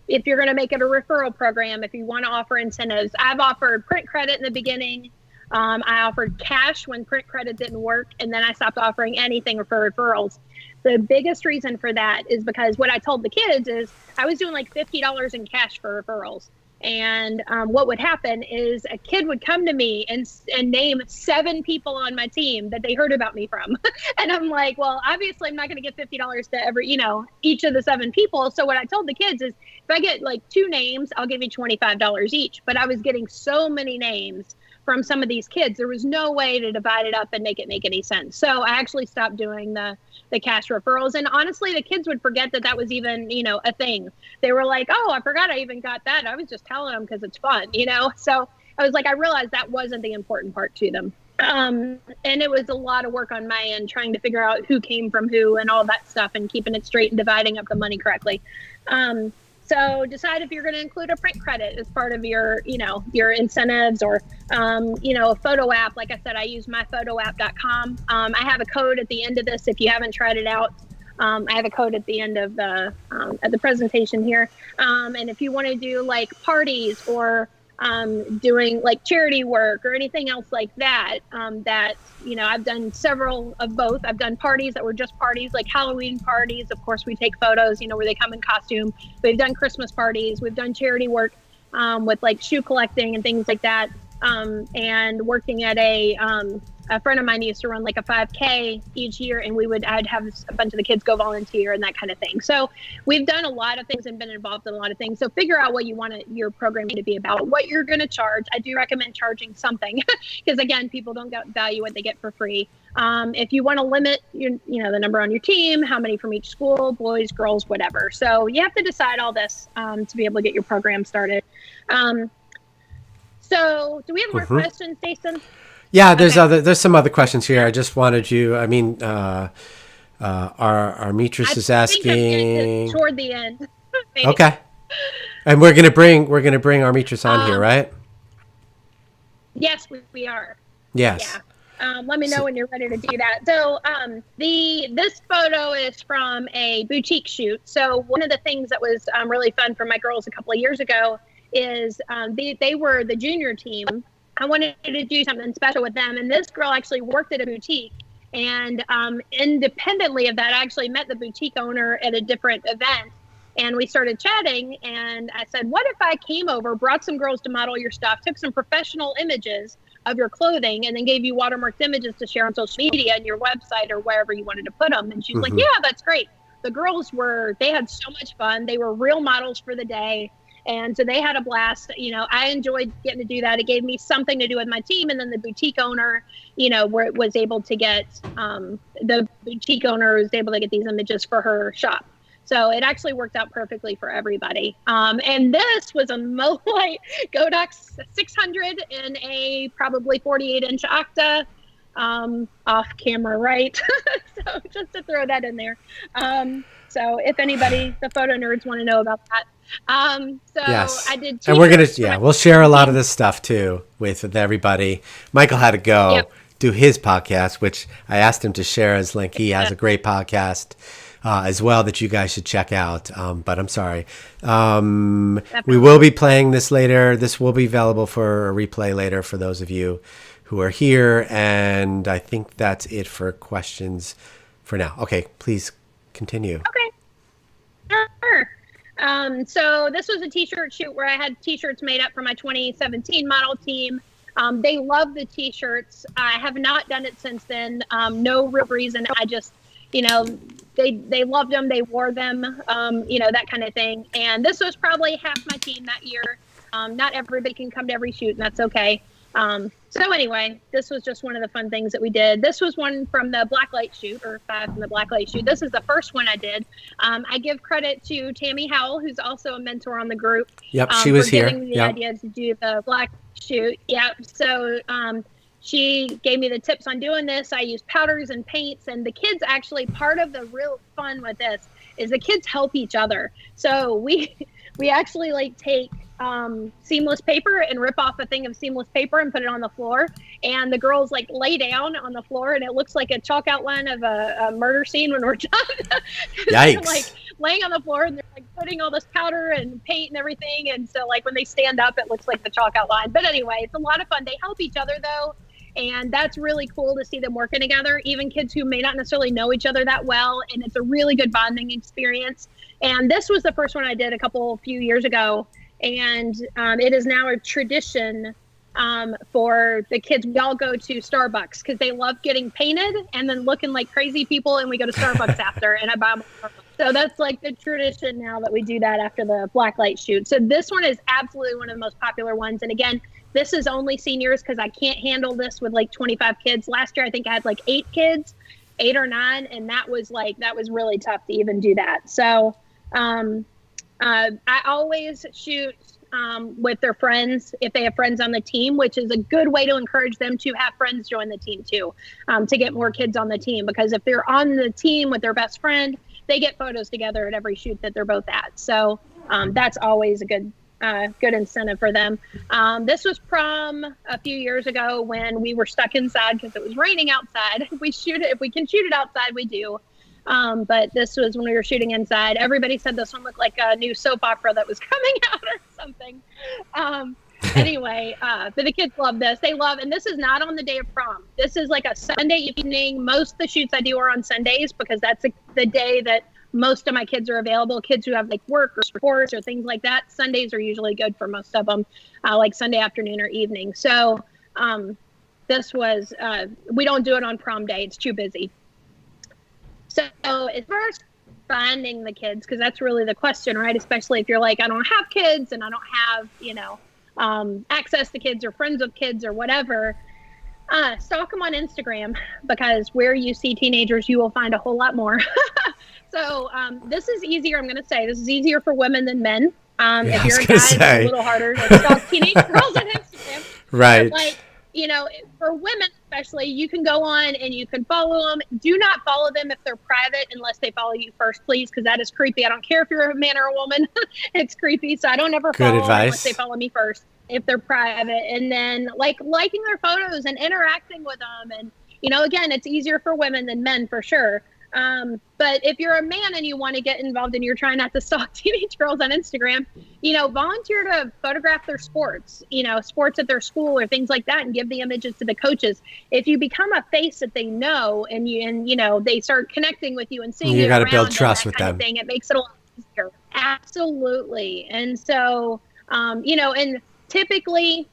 if you're going to make it a referral program, if you want to offer incentives. I've offered print credit in the beginning. I offered cash when print credit didn't work, and then I stopped offering anything for referrals. The biggest reason for that is because what I told the kids is I was doing like $50 in cash for referrals. And what would happen is a kid would come to me and name 7 people on my team that they heard about me from. And I'm like, well, obviously I'm not going to get $50 to every, each of the 7 people. So what I told the kids is if I get like 2 names, I'll give you $25 each. But I was getting so many names from some of these kids, there was no way to divide it up and make it make any sense. So I actually stopped doing the cash referrals. And honestly, the kids would forget that was even, a thing. They were like, oh, I forgot I even got that. I was just telling them because it's fun, So I was like, I realized that wasn't the important part to them. And it was a lot of work on my end trying to figure out who came from who and all that stuff and keeping it straight and dividing up the money correctly. So decide if you're going to include a print credit as part of your, your incentives or, a photo app. Like I said, I use myphotoapp.com. I have a code at the end of this. If you haven't tried it out, I have a code at the end of at the presentation here. And if you want to do like parties or doing like charity work or anything else like that, I've done several of both. I've done parties that were just parties, like Halloween parties. Of course, we take photos, where they come in costume. We've done Christmas parties. We've done charity work with like shoe collecting and things like that. And working at a friend of mine used to run like a 5K each year, and I'd have a bunch of the kids go volunteer and that kind of thing. So we've done a lot of things and been involved in a lot of things. So figure out what you want your program to be about, what you're going to charge. I do recommend charging something because again, people don't value what they get for free. If you want to limit the number on your team, how many from each school, boys, girls, whatever. So you have to decide all this to be able to get your program started. So do we have more questions, Jason? Yeah, there's some other questions here. I just wanted you. I mean, our Mitris is asking toward the end. Okay, and we're gonna bring our Mitris on here, right? Yes, we are. Yes. Let me know when you're ready to do that. So this photo is from a boutique shoot. So one of the things that was really fun for my girls a couple of years ago is they were the junior team. I wanted to do something special with them. And this girl actually worked at a boutique. And independently of that, I actually met the boutique owner at a different event. And we started chatting. And I said, what if I came over, brought some girls to model your stuff, took some professional images of your clothing, and then gave you watermarked images to share on social media and your website or wherever you wanted to put them. And she's like, yeah, that's great. The girls they had so much fun. They were real models for the day. And so they had a blast. You know, I enjoyed getting to do that. It gave me something to do with my team. And then the boutique owner, you know, was able to get these images for her shop. So it actually worked out perfectly for everybody. And this was a Moline Godox 600 in a probably 48-inch Octa, off camera, right? So just to throw that in there. So if anybody, the photo nerds, want to know about that. Yes. I did. And we're going to, we'll share a lot of this stuff too with everybody. Michael had to go do his podcast, which I asked him to share his link. He has a great podcast as well that you guys should check out. But I'm sorry. We will be playing this later. This will be available for a replay later for those of you who are here. And I think that's it for questions for now. Okay, please continue. Okay. Sure. So this was a t-shirt shoot where I had t-shirts made up for my 2017 model team. They love the t-shirts. I have not done it since then. No real reason. I just, you know, they loved them. They wore them, you know, that kind of thing. And this was probably half my team that year. Not everybody can come to every shoot, and that's okay. So anyway, this was just one of the fun things that we did. This was one from the Blacklight shoot, or 5 from the Blacklight shoot. This is the first one I did. I give credit to Tammy Howell, who's also a mentor on the group. Yep, she was here. For giving me the idea to do the black shoot. Yep. So she gave me the tips on doing this. I use powders and paints, and the kids actually, part of the real fun with this is the kids help each other. So we actually like take seamless paper and rip off a thing of seamless paper and put it on the floor, and the girls like lay down on the floor, and it looks like a chalk outline of a murder scene when we're done. Yikes. They're like laying on the floor, and they're like putting all this powder and paint and everything, and so like when they stand up it looks like the chalk outline. But anyway, it's a lot of fun. They help each other though, and that's really cool to see them working together, even kids who may not necessarily know each other that well, and it's a really good bonding experience. And this was the first one I did a few years ago. And it is now a tradition for the kids. We all go to Starbucks because they love getting painted and then looking like crazy people, and we go to Starbucks after, and I buy them. So that's like the tradition now that we do that after the Blacklight shoot. So this one is absolutely one of the most popular ones. And again, this is only seniors because I can't handle this with like 25 kids. Last year I think I had like 8 kids, 8 or 9, and that was really tough to even do that. So I always shoot with their friends if they have friends on the team, which is a good way to encourage them to have friends join the team too, to get more kids on the team. Because if they're on the team with their best friend, they get photos together at every shoot that they're both at. So that's always a good incentive for them. This was from a few years ago when we were stuck inside because it was raining outside. If we can shoot it outside, we do. But this was when we were shooting inside. Everybody said this one looked like a new soap opera that was coming out or something. Anyway, but the kids love this. And this is not on the day of prom. This is like a Sunday evening. Most of the shoots I do are on Sundays because that's the day that most of my kids are available. Kids who have like work or sports or things like that. Sundays are usually good for most of them, like Sunday afternoon or evening. So this was, we don't do it on prom day. It's too busy. So as far as finding the kids, because that's really the question, right? Especially if you're like, I don't have kids and I don't have, access to kids or friends with kids or whatever, stalk them on Instagram, because where you see teenagers, you will find a whole lot more. So this is easier. I'm going to say this is easier for women than men. If you're a guy, it's a little harder to stalk teenage girls on Instagram. Right. But like, for women especially, you can go on and you can follow them. Do not follow them if they're private unless they follow you first, please, because that is creepy. I don't care if you're a man or a woman. It's creepy. So I don't ever follow them unless they follow me first. if they're private, and then like liking their photos and interacting with them. And, you know, again, it's easier for women than men for sure. But if you're a man and you want to get involved and you're trying not to stalk teenage girls on Instagram, you know, volunteer to photograph their sports, you know, sports at their school or things like that, and give the images to the coaches. If you become a face that they know, and you know, they start connecting with you and seeing you got to around build and trust that with kind them. of thing, it makes it a lot easier. Absolutely. And so, you know, and typically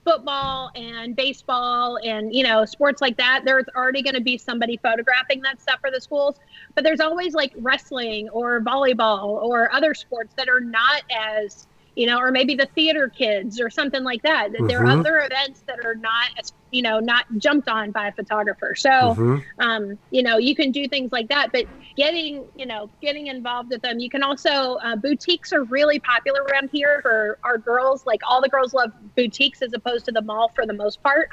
football and baseball and, you know, sports like that, there's already going to be somebody photographing that stuff for the schools. But there's always like wrestling or volleyball or other sports that are not as, you know, or maybe the theater kids or something like that. Mm-hmm. There are other events that are not, you know, not jumped on by a photographer. So, you know, you can do things like that, but getting involved with them. You can also, boutiques are really popular around here for our girls. Like all the girls love boutiques as opposed to the mall for the most part.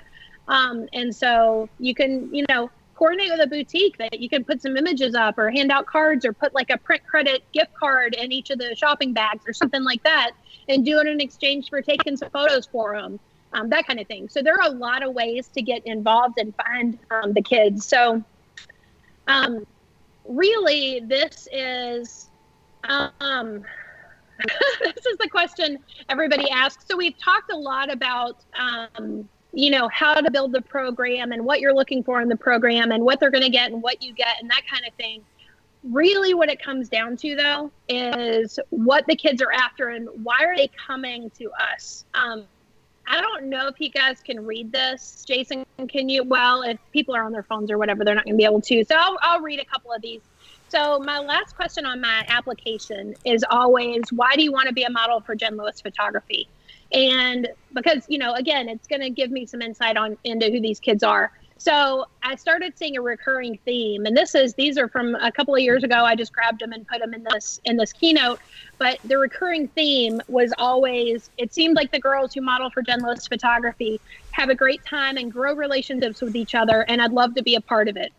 And so you can, you know, coordinate with a boutique that you can put some images up or hand out cards or put like a print credit gift card in each of the shopping bags or something like that, and do it in exchange for taking some photos for them, that kind of thing. So there are a lot of ways to get involved and find the kids. So really, this is this is the question everybody asks. So we've talked a lot about you know, how to build the program and what you're looking for in the program and what they're going to get and what you get and that kind of thing. Really what it comes down to, though, is what the kids are after and why are they coming to us. I don't know if you guys can read this. Jason, can you? Well, if people are on their phones or whatever, they're not going to be able to. So I'll read a couple of these. So my last question on my application is always, why do you want to be a model for Jenn Lewis Photography? And because, you know, again, it's going to give me some insight into who these kids are. So I started seeing a recurring theme, and these are from a couple of years ago. I just grabbed them and put them in this keynote. But the recurring theme was always, it seemed like the girls who model for Jenn Lewis Photography have a great time and grow relationships with each other, and I'd love to be a part of it.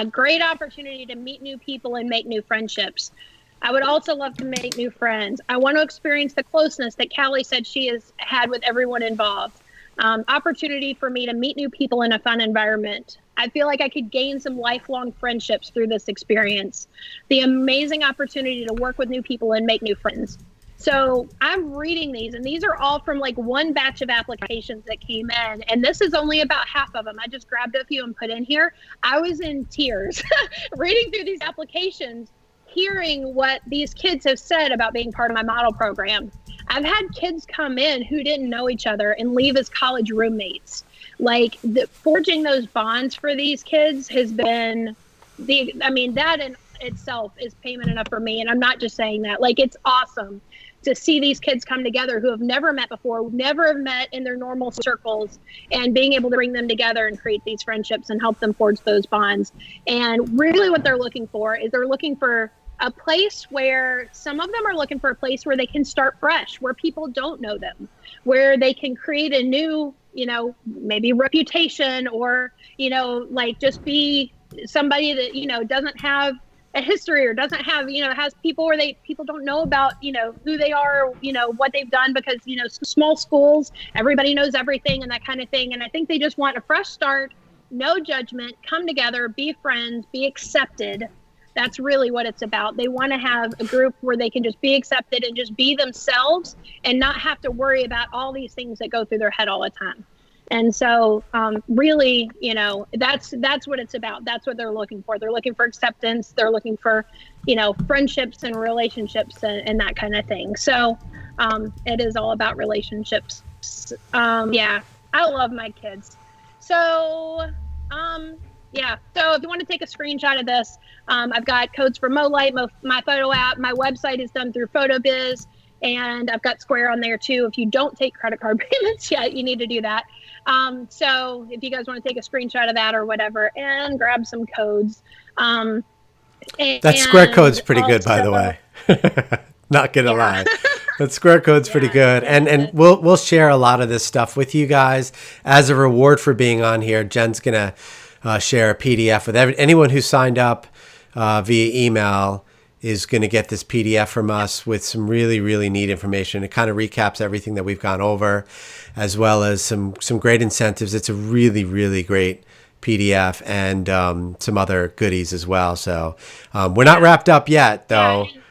Great opportunity to meet new people and make new friendships. I would also love to make new friends. I want to experience the closeness that Callie said she has had with everyone involved. Opportunity for me to meet new people in a fun environment. I feel like I could gain some lifelong friendships through this experience. The amazing opportunity to work with new people and make new friends. So I'm reading these, and these are all from like one batch of applications that came in. And this is only about half of them. I just grabbed a few and put in here. I was in tears reading through these applications, hearing what these kids have said about being part of my model program. I've had kids come in who didn't know each other and leave as college roommates. Like forging those bonds for these kids has been that in itself is payment enough for me. And I'm not just saying that. Like, it's awesome to see these kids come together who have never met before, never have met in their normal circles, and being able to bring them together and create these friendships and help them forge those bonds. And really what they're looking for is they're looking for a place where some of them are looking for a place where they can start fresh, where people don't know them, where they can create a new, you know, maybe reputation, or, you know, like just be somebody that, you know, doesn't have a history or doesn't have, you know, has people where people don't know about, you know, who they are, you know, what they've done, because, you know, small schools, everybody knows everything and that kind of thing. And I think they just want a fresh start, no judgment, come together, be friends, be accepted. That's really what it's about. They want to have a group where they can just be accepted and just be themselves and not have to worry about all these things that go through their head all the time. And so really, you know, that's what it's about. That's what they're looking for. They're looking for acceptance. They're looking for, you know, friendships and relationships and that kind of thing. So it is all about relationships. Yeah, I love my kids. So yeah, so if you want to take a screenshot of this, I've got codes for MoLight, my photo app. My website is done through PhotoBiz, and I've got Square on there too. If you don't take credit card payments yet, you need to do that. So if you guys want to take a screenshot of that or whatever and grab some codes. That Square code's pretty good, by the way. Not gonna lie. That Square code's pretty good. And we'll share a lot of this stuff with you guys as a reward for being on here. Jen's gonna share a PDF with anyone who signed up via email. is going to get this PDF from us with some really, really neat information. It kind of recaps everything that we've gone over, as well as some great incentives. It's a really, really great PDF, and some other goodies as well. So we're not wrapped up yet, though. Yeah,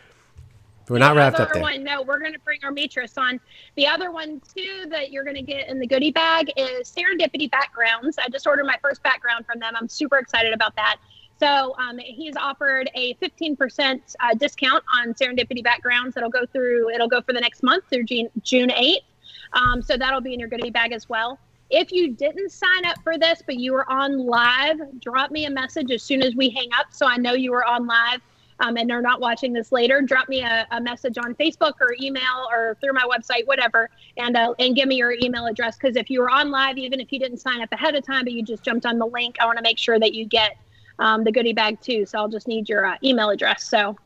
we're not wrapped up there. No, we're going to bring our Metris on. The other one, too, that you're going to get in the goodie bag is Serendipity Backgrounds. I just ordered my first background from them. I'm super excited about that. So he's offered a 15% discount on Serendipity Backgrounds. It'll go for the next month through June 8th. So that'll be in your goodie bag as well. If you didn't sign up for this, but you were on live, drop me a message as soon as we hang up so I know you were on live and they're not watching this later. Drop me a message on Facebook or email or through my website, whatever, and give me your email address, because if you were on live, even if you didn't sign up ahead of time, but you just jumped on the link, I want to make sure that you get the goodie bag too. So I'll just need your email address. So,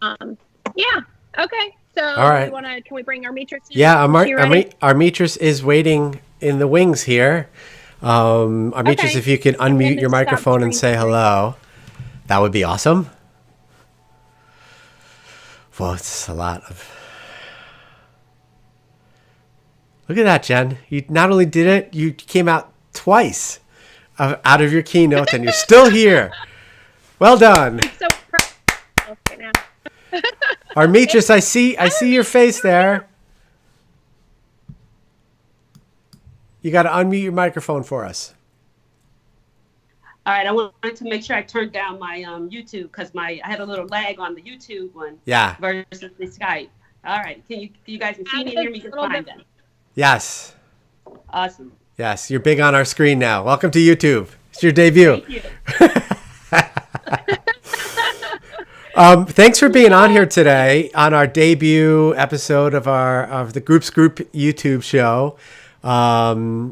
yeah. Okay. So all right. Can we bring our Metris in? Yeah. Our Metris is waiting in the wings here. Metris, if you can unmute your microphone and say hello, that would be awesome. Well, it's a lot of... Look at that, Jen. You not only did it, you came out twice out of your keynote, and you're still here. Well done. I'm so proud right now. Armitris, I see your face there. You got to unmute your microphone for us. All right, I wanted to make sure I turned down my YouTube because I had a little lag on the YouTube one. Yeah. Versus the Skype. All right, can you guys see me and hear me just fine then? Yes. Awesome. Yes, you're big on our screen now. Welcome to YouTube. It's your debut. Thank you. Thanks for being on here today on our debut episode of the Group YouTube show.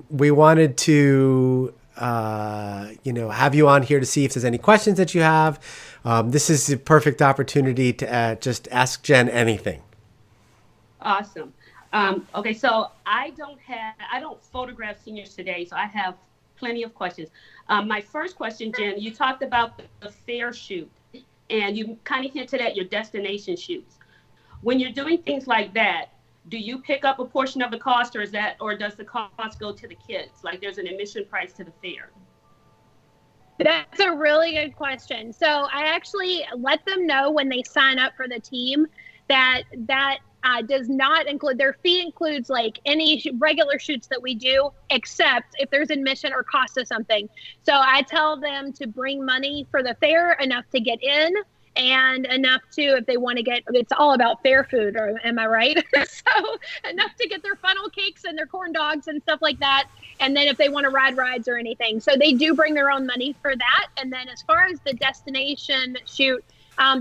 We wanted to have you on here to see if there's any questions that you have. This is the perfect opportunity to just ask Jen anything. Awesome. Okay, so I don't photograph seniors today, so I have plenty of questions. My first question, Jen, you talked about the fair shoot, and you kind of hinted at your destination shoots. When you're doing things like that, do you pick up a portion of the cost, or does the cost go to the kids? Like there's an admission price to the fair? That's a really good question. So I actually let them know when they sign up for the team that does not include, their fee includes like any regular shoots that we do, except if there's admission or cost of something. So I tell them to bring money for the fair, enough to get in, and enough to, if they want to get, it's all about fair food, or am I right? So enough to get their funnel cakes and their corn dogs and stuff like that. And then if they want to ride rides or anything. So they do bring their own money for that. And then as far as the destination shoot,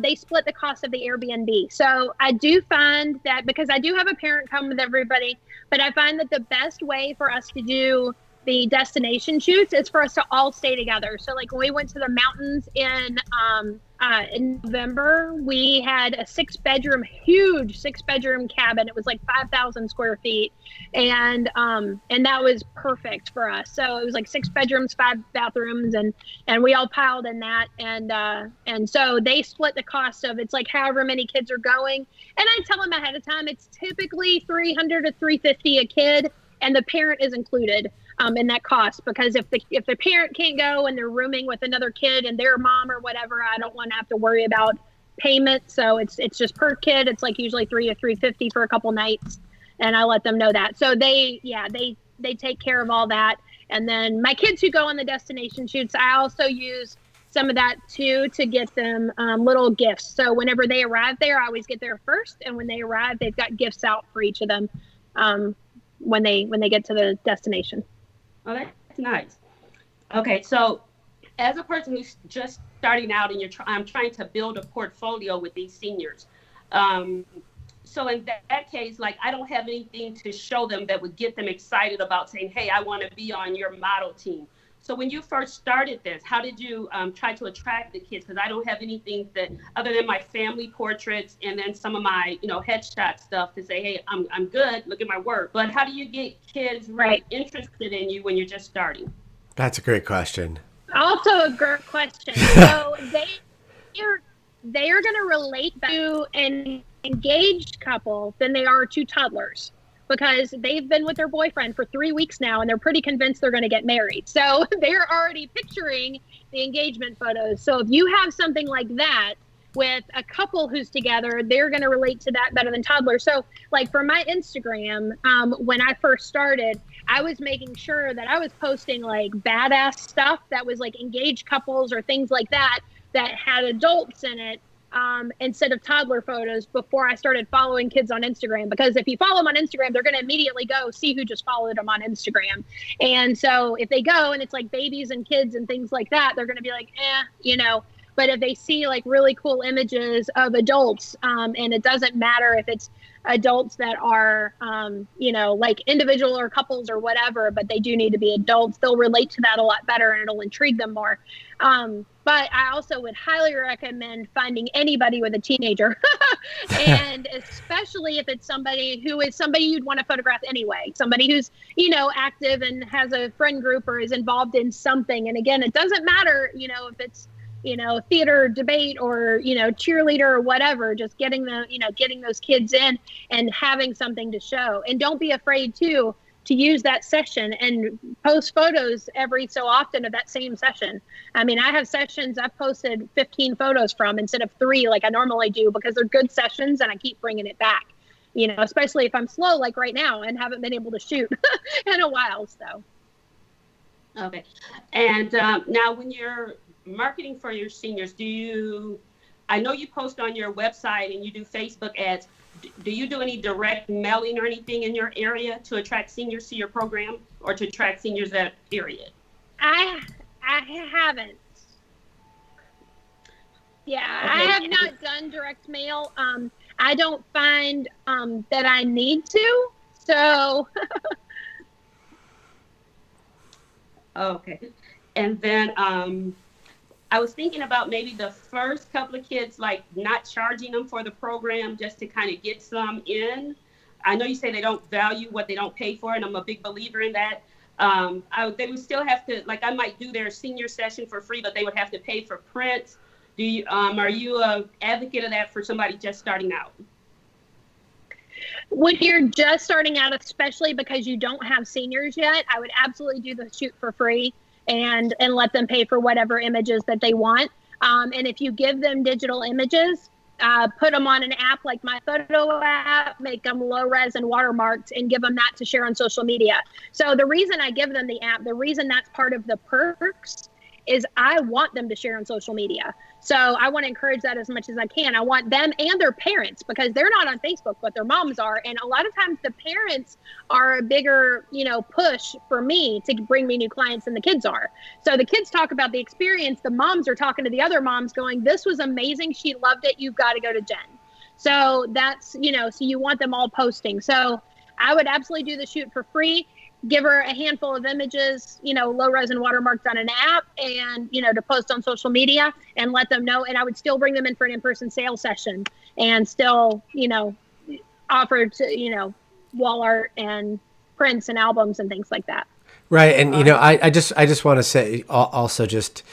they split the cost of the Airbnb. So I do find that, because I do have a parent come with everybody, but I find that the best way for us to do the destination shoots is for us to all stay together. So like when we went to the mountains in November, we had a huge six bedroom cabin. It was like 5,000 square feet. And that was perfect for us. So it was like 6 bedrooms, 5 bathrooms, and we all piled in that. And so they split the cost of, it's like however many kids are going. And I tell them ahead of time, it's typically $300 to $350 a kid, and the parent is included in that cost, because if the parent can't go and they're rooming with another kid and their mom or whatever, I don't want to have to worry about payment. So it's just per kid. It's like usually $300 to $350 for a couple nights, and I let them know that. So they take care of all that. And then my kids who go on the destination shoots, I also use some of that too to get them little gifts. So whenever they arrive there, I always get there first, and when they arrive, they've got gifts out for each of them when they get to the destination. Oh, that's nice. Okay, so as a person who's just starting out and I'm trying to build a portfolio with these seniors. So in that case, like I don't have anything to show them that would get them excited about saying, hey, I want to be on your model team. So when you first started this, how did you try to attract the kids? Because I don't have anything that, other than my family portraits and then some of my, headshot stuff to say, hey, I'm good, look at my work. But how do you get kids really interested in you when you're just starting? That's a great question. Also a great question. So they are going to relate to an engaged couple than they are to toddlers, because they've been with their boyfriend for 3 weeks now and they're pretty convinced they're going to get married. So they're already picturing the engagement photos. So if you have something like that with a couple who's together, they're going to relate to that better than toddlers. So like for my Instagram, when I first started, I was making sure that I was posting like badass stuff that was like engaged couples or things like that had adults in it, instead of toddler photos, before I started following kids on Instagram. Because if you follow them on Instagram, they're going to immediately go see who just followed them on Instagram. And so if they go and it's like babies and kids and things like that, they're going to be like, but if they see like really cool images of adults, and it doesn't matter if it's adults that are, like individual or couples or whatever, but they do need to be adults, they'll relate to that a lot better and it'll intrigue them more. But I also would highly recommend finding anybody with a teenager, and especially if it's somebody you'd want to photograph anyway, somebody who's, active and has a friend group or is involved in something. And again, it doesn't matter, if it's, theater, debate, or, cheerleader or whatever, just getting those kids in and having something to show. And don't be afraid to use that session and post photos every so often of that same session. I mean, I have sessions I've posted 15 photos from instead of 3 like I normally do, because they're good sessions and I keep bringing it back, especially if I'm slow like right now and haven't been able to shoot in a while. So. Okay. And now when you're marketing for your seniors, I know you post on your website and you do Facebook ads. Do you do any direct mailing or anything in your area to attract seniors to your program, or to attract seniors that period? I haven't. Yeah, okay. I have not done direct mail. I don't find that I need to. So. Okay. And then I was thinking about maybe the first couple of kids, like not charging them for the program just to kind of get some in. I know you say they don't value what they don't pay for, and I'm a big believer in that. They would still have to, like, I might do their senior session for free, but they would have to pay for prints. Are you an advocate of that for somebody just starting out? When you're just starting out, especially because you don't have seniors yet, I would absolutely do the shoot for free and let them pay for whatever images that they want. And if you give them digital images, put them on an app like my photo app, make them low res and watermarked, and give them that to share on social media. So the reason I give them the app, the reason that's part of the perks, is I want them to share on social media. So I want to encourage that as much as I can. I want them and their parents, because they're not on Facebook, but their moms are. And a lot of times the parents are a bigger, push for me to bring me new clients than the kids are. So the kids talk about the experience. The moms are talking to the other moms going, this was amazing. She loved it. You've got to go to Jenn. So that's, so you want them all posting. So I would absolutely do the shoot for free. Give her a handful of images, low res and watermarked on an app, and, to post on social media and let them know. And I would still bring them in for an in-person sales session and still, offer to, wall art and prints and albums and things like that. Right. And, I just want to say also just,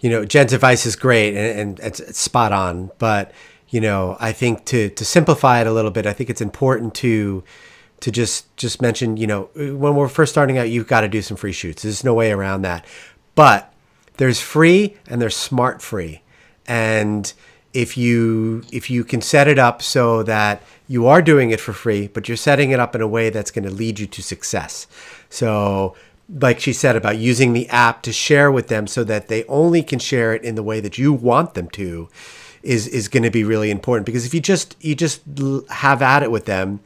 Jenn's advice is great and it's spot on. But, I think to simplify it a little bit, I think it's important to just mention, when we're first starting out, you've got to do some free shoots. There's no way around that. But there's free and there's smart free. And if you can set it up so that you are doing it for free, but you're setting it up in a way that's going to lead you to success. So like she said about using the app to share with them so that they only can share it in the way that you want them to is going to be really important. Because if you just have at it with them,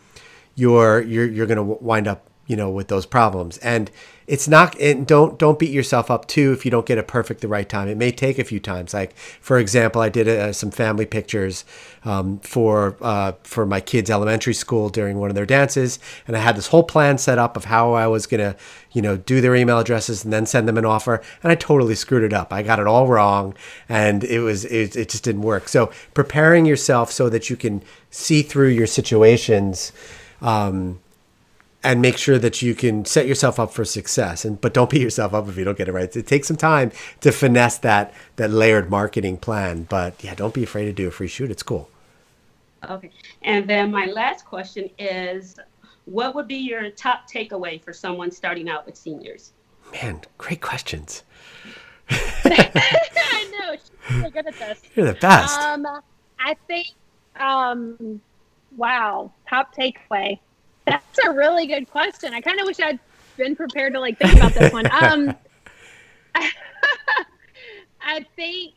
you're going to wind up, with those problems. And it's not, and don't beat yourself up too if you don't get it perfect the right time. It may take a few times. Like, for example, I did some family pictures for my kids' elementary school during one of their dances, and I had this whole plan set up of how I was gonna, do their email addresses and then send them an offer, and I totally screwed it up. I got it all wrong, and it just didn't work. So preparing yourself so that you can see through your situations and make sure that you can set yourself up for success. But don't beat yourself up if you don't get it right. It takes some time to finesse that layered marketing plan. But yeah, don't be afraid to do a free shoot. It's cool. Okay. And then my last question is, what would be your top takeaway for someone starting out with seniors? Man, great questions. I know, she's really good at this. You're the best. I think, wow, top takeaway. That's a really good question. I kind of wish I'd been prepared to like think about this one. I think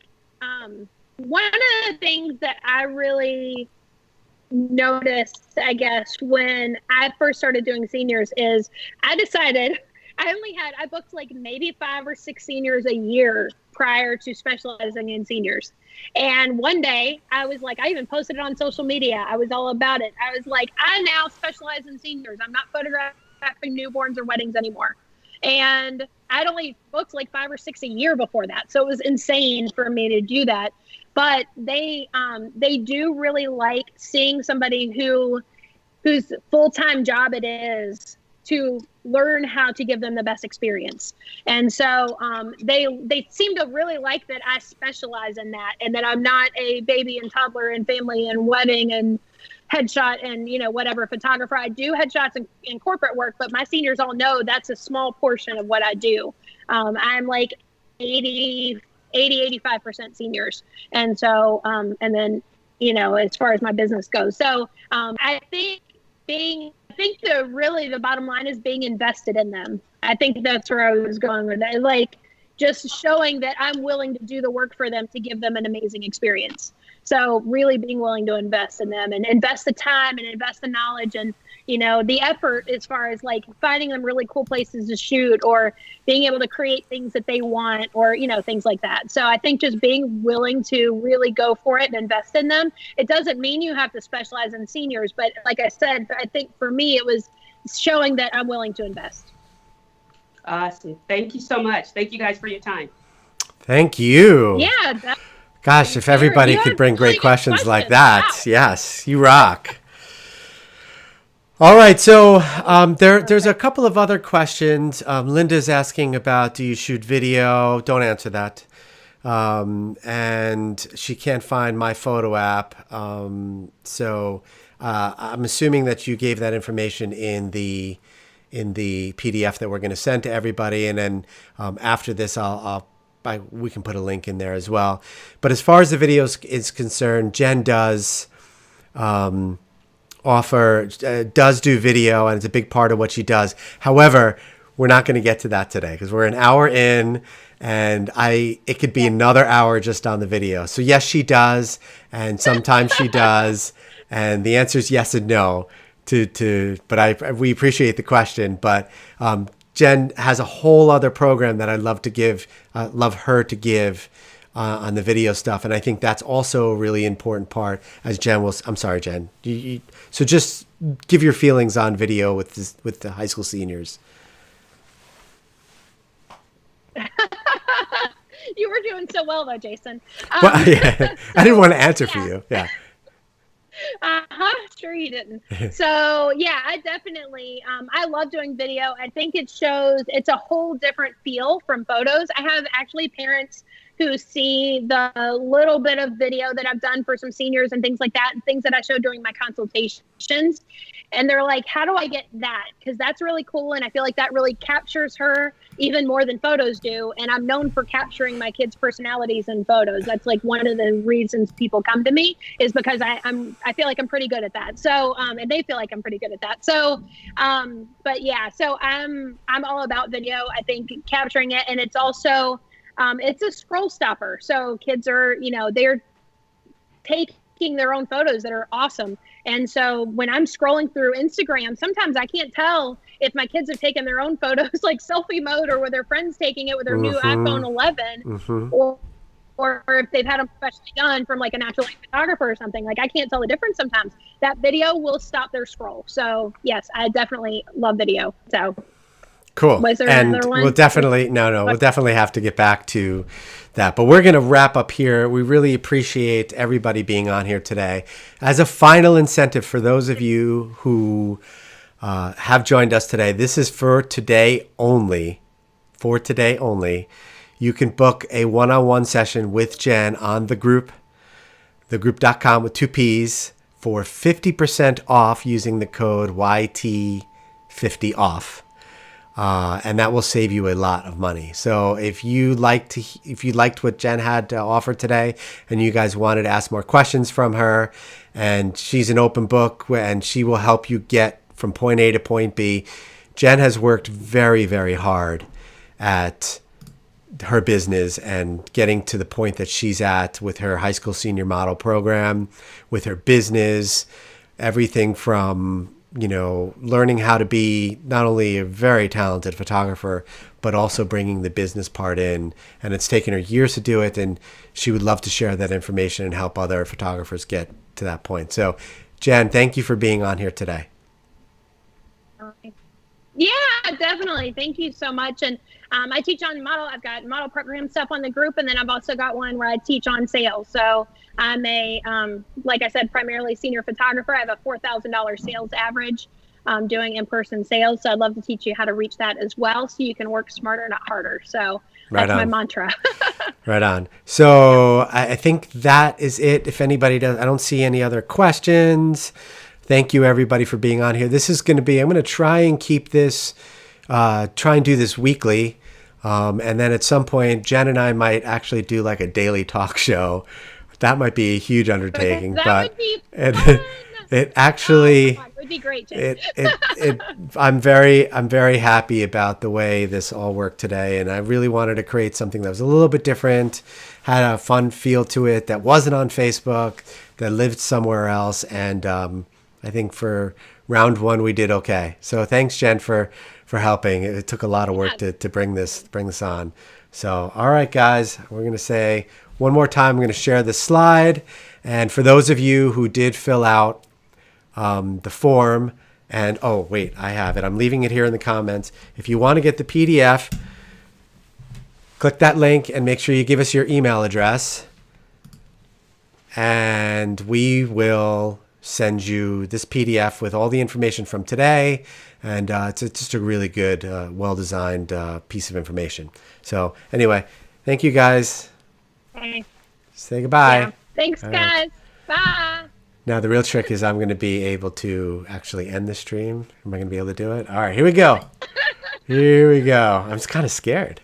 one of the things that I really noticed, I guess, when I first started doing seniors is I decided I booked like maybe 5 or 6 seniors a year prior to specializing in seniors. And one day I was like, I even posted it on social media. I was all about it. I was like, I now specialize in seniors. I'm not photographing newborns or weddings anymore. And I'd only booked like 5 or 6 a year before that. So it was insane for me to do that. But they do really like seeing somebody whose full-time job it is to learn how to give them the best experience. And so they seem to really like that I specialize in that, and that I'm not a baby and toddler and family and wedding and headshot and, whatever photographer. I do headshots in corporate work, but my seniors all know that's a small portion of what I do. I'm like 85% seniors. And so, and then, as far as my business goes. So I think the bottom line is being invested in them. I think that's where I was going with it. Like just showing that I'm willing to do the work for them to give them an amazing experience. So really being willing to invest in them and invest the time and invest the knowledge and, the effort as far as like finding them really cool places to shoot or being able to create things that they want or, things like that. So I think just being willing to really go for it and invest in them. It doesn't mean you have to specialize in seniors, but like I said, I think for me, it was showing that I'm willing to invest. Awesome. Thank you so much. Thank you guys for your time. Thank you. Yeah. Gosh, if everybody could bring great questions like that. Wow. Yes, you rock. All right, so there's a couple of other questions. Linda's asking about, do you shoot video? Don't answer that. And she can't find my photo app. So I'm assuming that you gave that information in the PDF that we're going to send to everybody. And then after this, we can put a link in there as well. But as far as the videos is concerned, Jenn does do video, and it's a big part of what she does. However, we're not going to get to that today because we're an hour in, and it could be another hour just on the video. So yes, she does, and sometimes she does, and the answer is yes and no. But we appreciate the question. But Jenn has a whole other program that I'd love her to give on the video stuff. And I think that's also a really important part, as Jenn will. I'm sorry, Jenn. So just give your feelings on video with the high school seniors. You were doing so well though, Jason. Well, yeah, I didn't want to answer for you. Yeah. Sure you didn't. So yeah, I definitely, I love doing video. I think it's a whole different feel from photos. I have actually parents who see the little bit of video that I've done for some seniors and things like that, and things that I show during my consultations. And they're like, how do I get that? Because that's really cool. And I feel like that really captures her even more than photos do. And I'm known for capturing my kids' personalities in photos. That's like one of the reasons people come to me, is because I feel like I'm pretty good at that. So, and they feel like I'm pretty good at that. So, but yeah, so I'm all about video. I think capturing it, and it's also, it's a scroll stopper. So kids are, they're taking their own photos that are awesome. And so when I'm scrolling through Instagram, sometimes I can't tell if my kids have taken their own photos like selfie mode, or with their friends taking it with their new iPhone 11, or if they've had them professionally done from like a natural light photographer or something. Like I can't tell the difference sometimes. That video will stop their scroll. So yes, I definitely love video. So cool. Was there and another one? We'll definitely have to get back to that. But we're going to wrap up here. We really appreciate everybody being on here today. As a final incentive for those of you who have joined us today. This is for today only. For today only. You can book a one-on-one session with Jenn on the group.com with 2 P's for 50% off using the code YT50OFF. And that will save you a lot of money. So if you liked what Jenn had to offer today, and you guys wanted to ask more questions from her, and she's an open book, and she will help you get from point A to point B. Jenn has worked very, very hard at her business and getting to the point that she's at with her high school senior model program, with her business, everything from learning how to be not only a very talented photographer, but also bringing the business part in. And it's taken her years to do it. And she would love to share that information and help other photographers get to that point. So, Jenn, thank you for being on here today. Yeah, definitely. Thank you so much. And I teach on model. I've got model program stuff on the group. And then I've also got one where I teach on sales. So I'm a, like I said, primarily senior photographer. I have a $4,000 sales average doing in-person sales. So I'd love to teach you how to reach that as well, so you can work smarter, not harder. So that's my mantra. Right on. So I think that is it. If anybody does, I don't see any other questions. Thank you, everybody, for being on here. This is going to be, I'm going to try and keep this, try and do this weekly. And then at some point, Jenn and I might actually do like a daily talk show. That might be a huge undertaking, that would be it actually, it would be great. Jen. I'm very happy about the way this all worked today. And I really wanted to create something that was a little bit different, had a fun feel to it, that wasn't on Facebook, that lived somewhere else. And, I think for round 1, we did okay. So thanks, Jenn, for helping. It took a lot of work to bring this on. So, all right, guys, we're going to say one more time, I'm going to share this slide. And for those of you who did fill out the form, and oh, wait, I have it. I'm leaving it here in the comments. If you want to get the PDF, click that link and make sure you give us your email address. And we will send you this PDF with all the information from today. And it's just a really good, well-designed piece of information. So anyway, thank you, guys. Okay. Say goodbye. Yeah. Thanks, all guys. Right. Bye. Now, the real trick is I'm going to be able to actually end the stream. Am I going to be able to do it? All right, here we go. Here we go. I'm just kind of scared.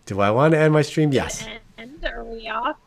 Do I want to end my stream? Yes. And are we off?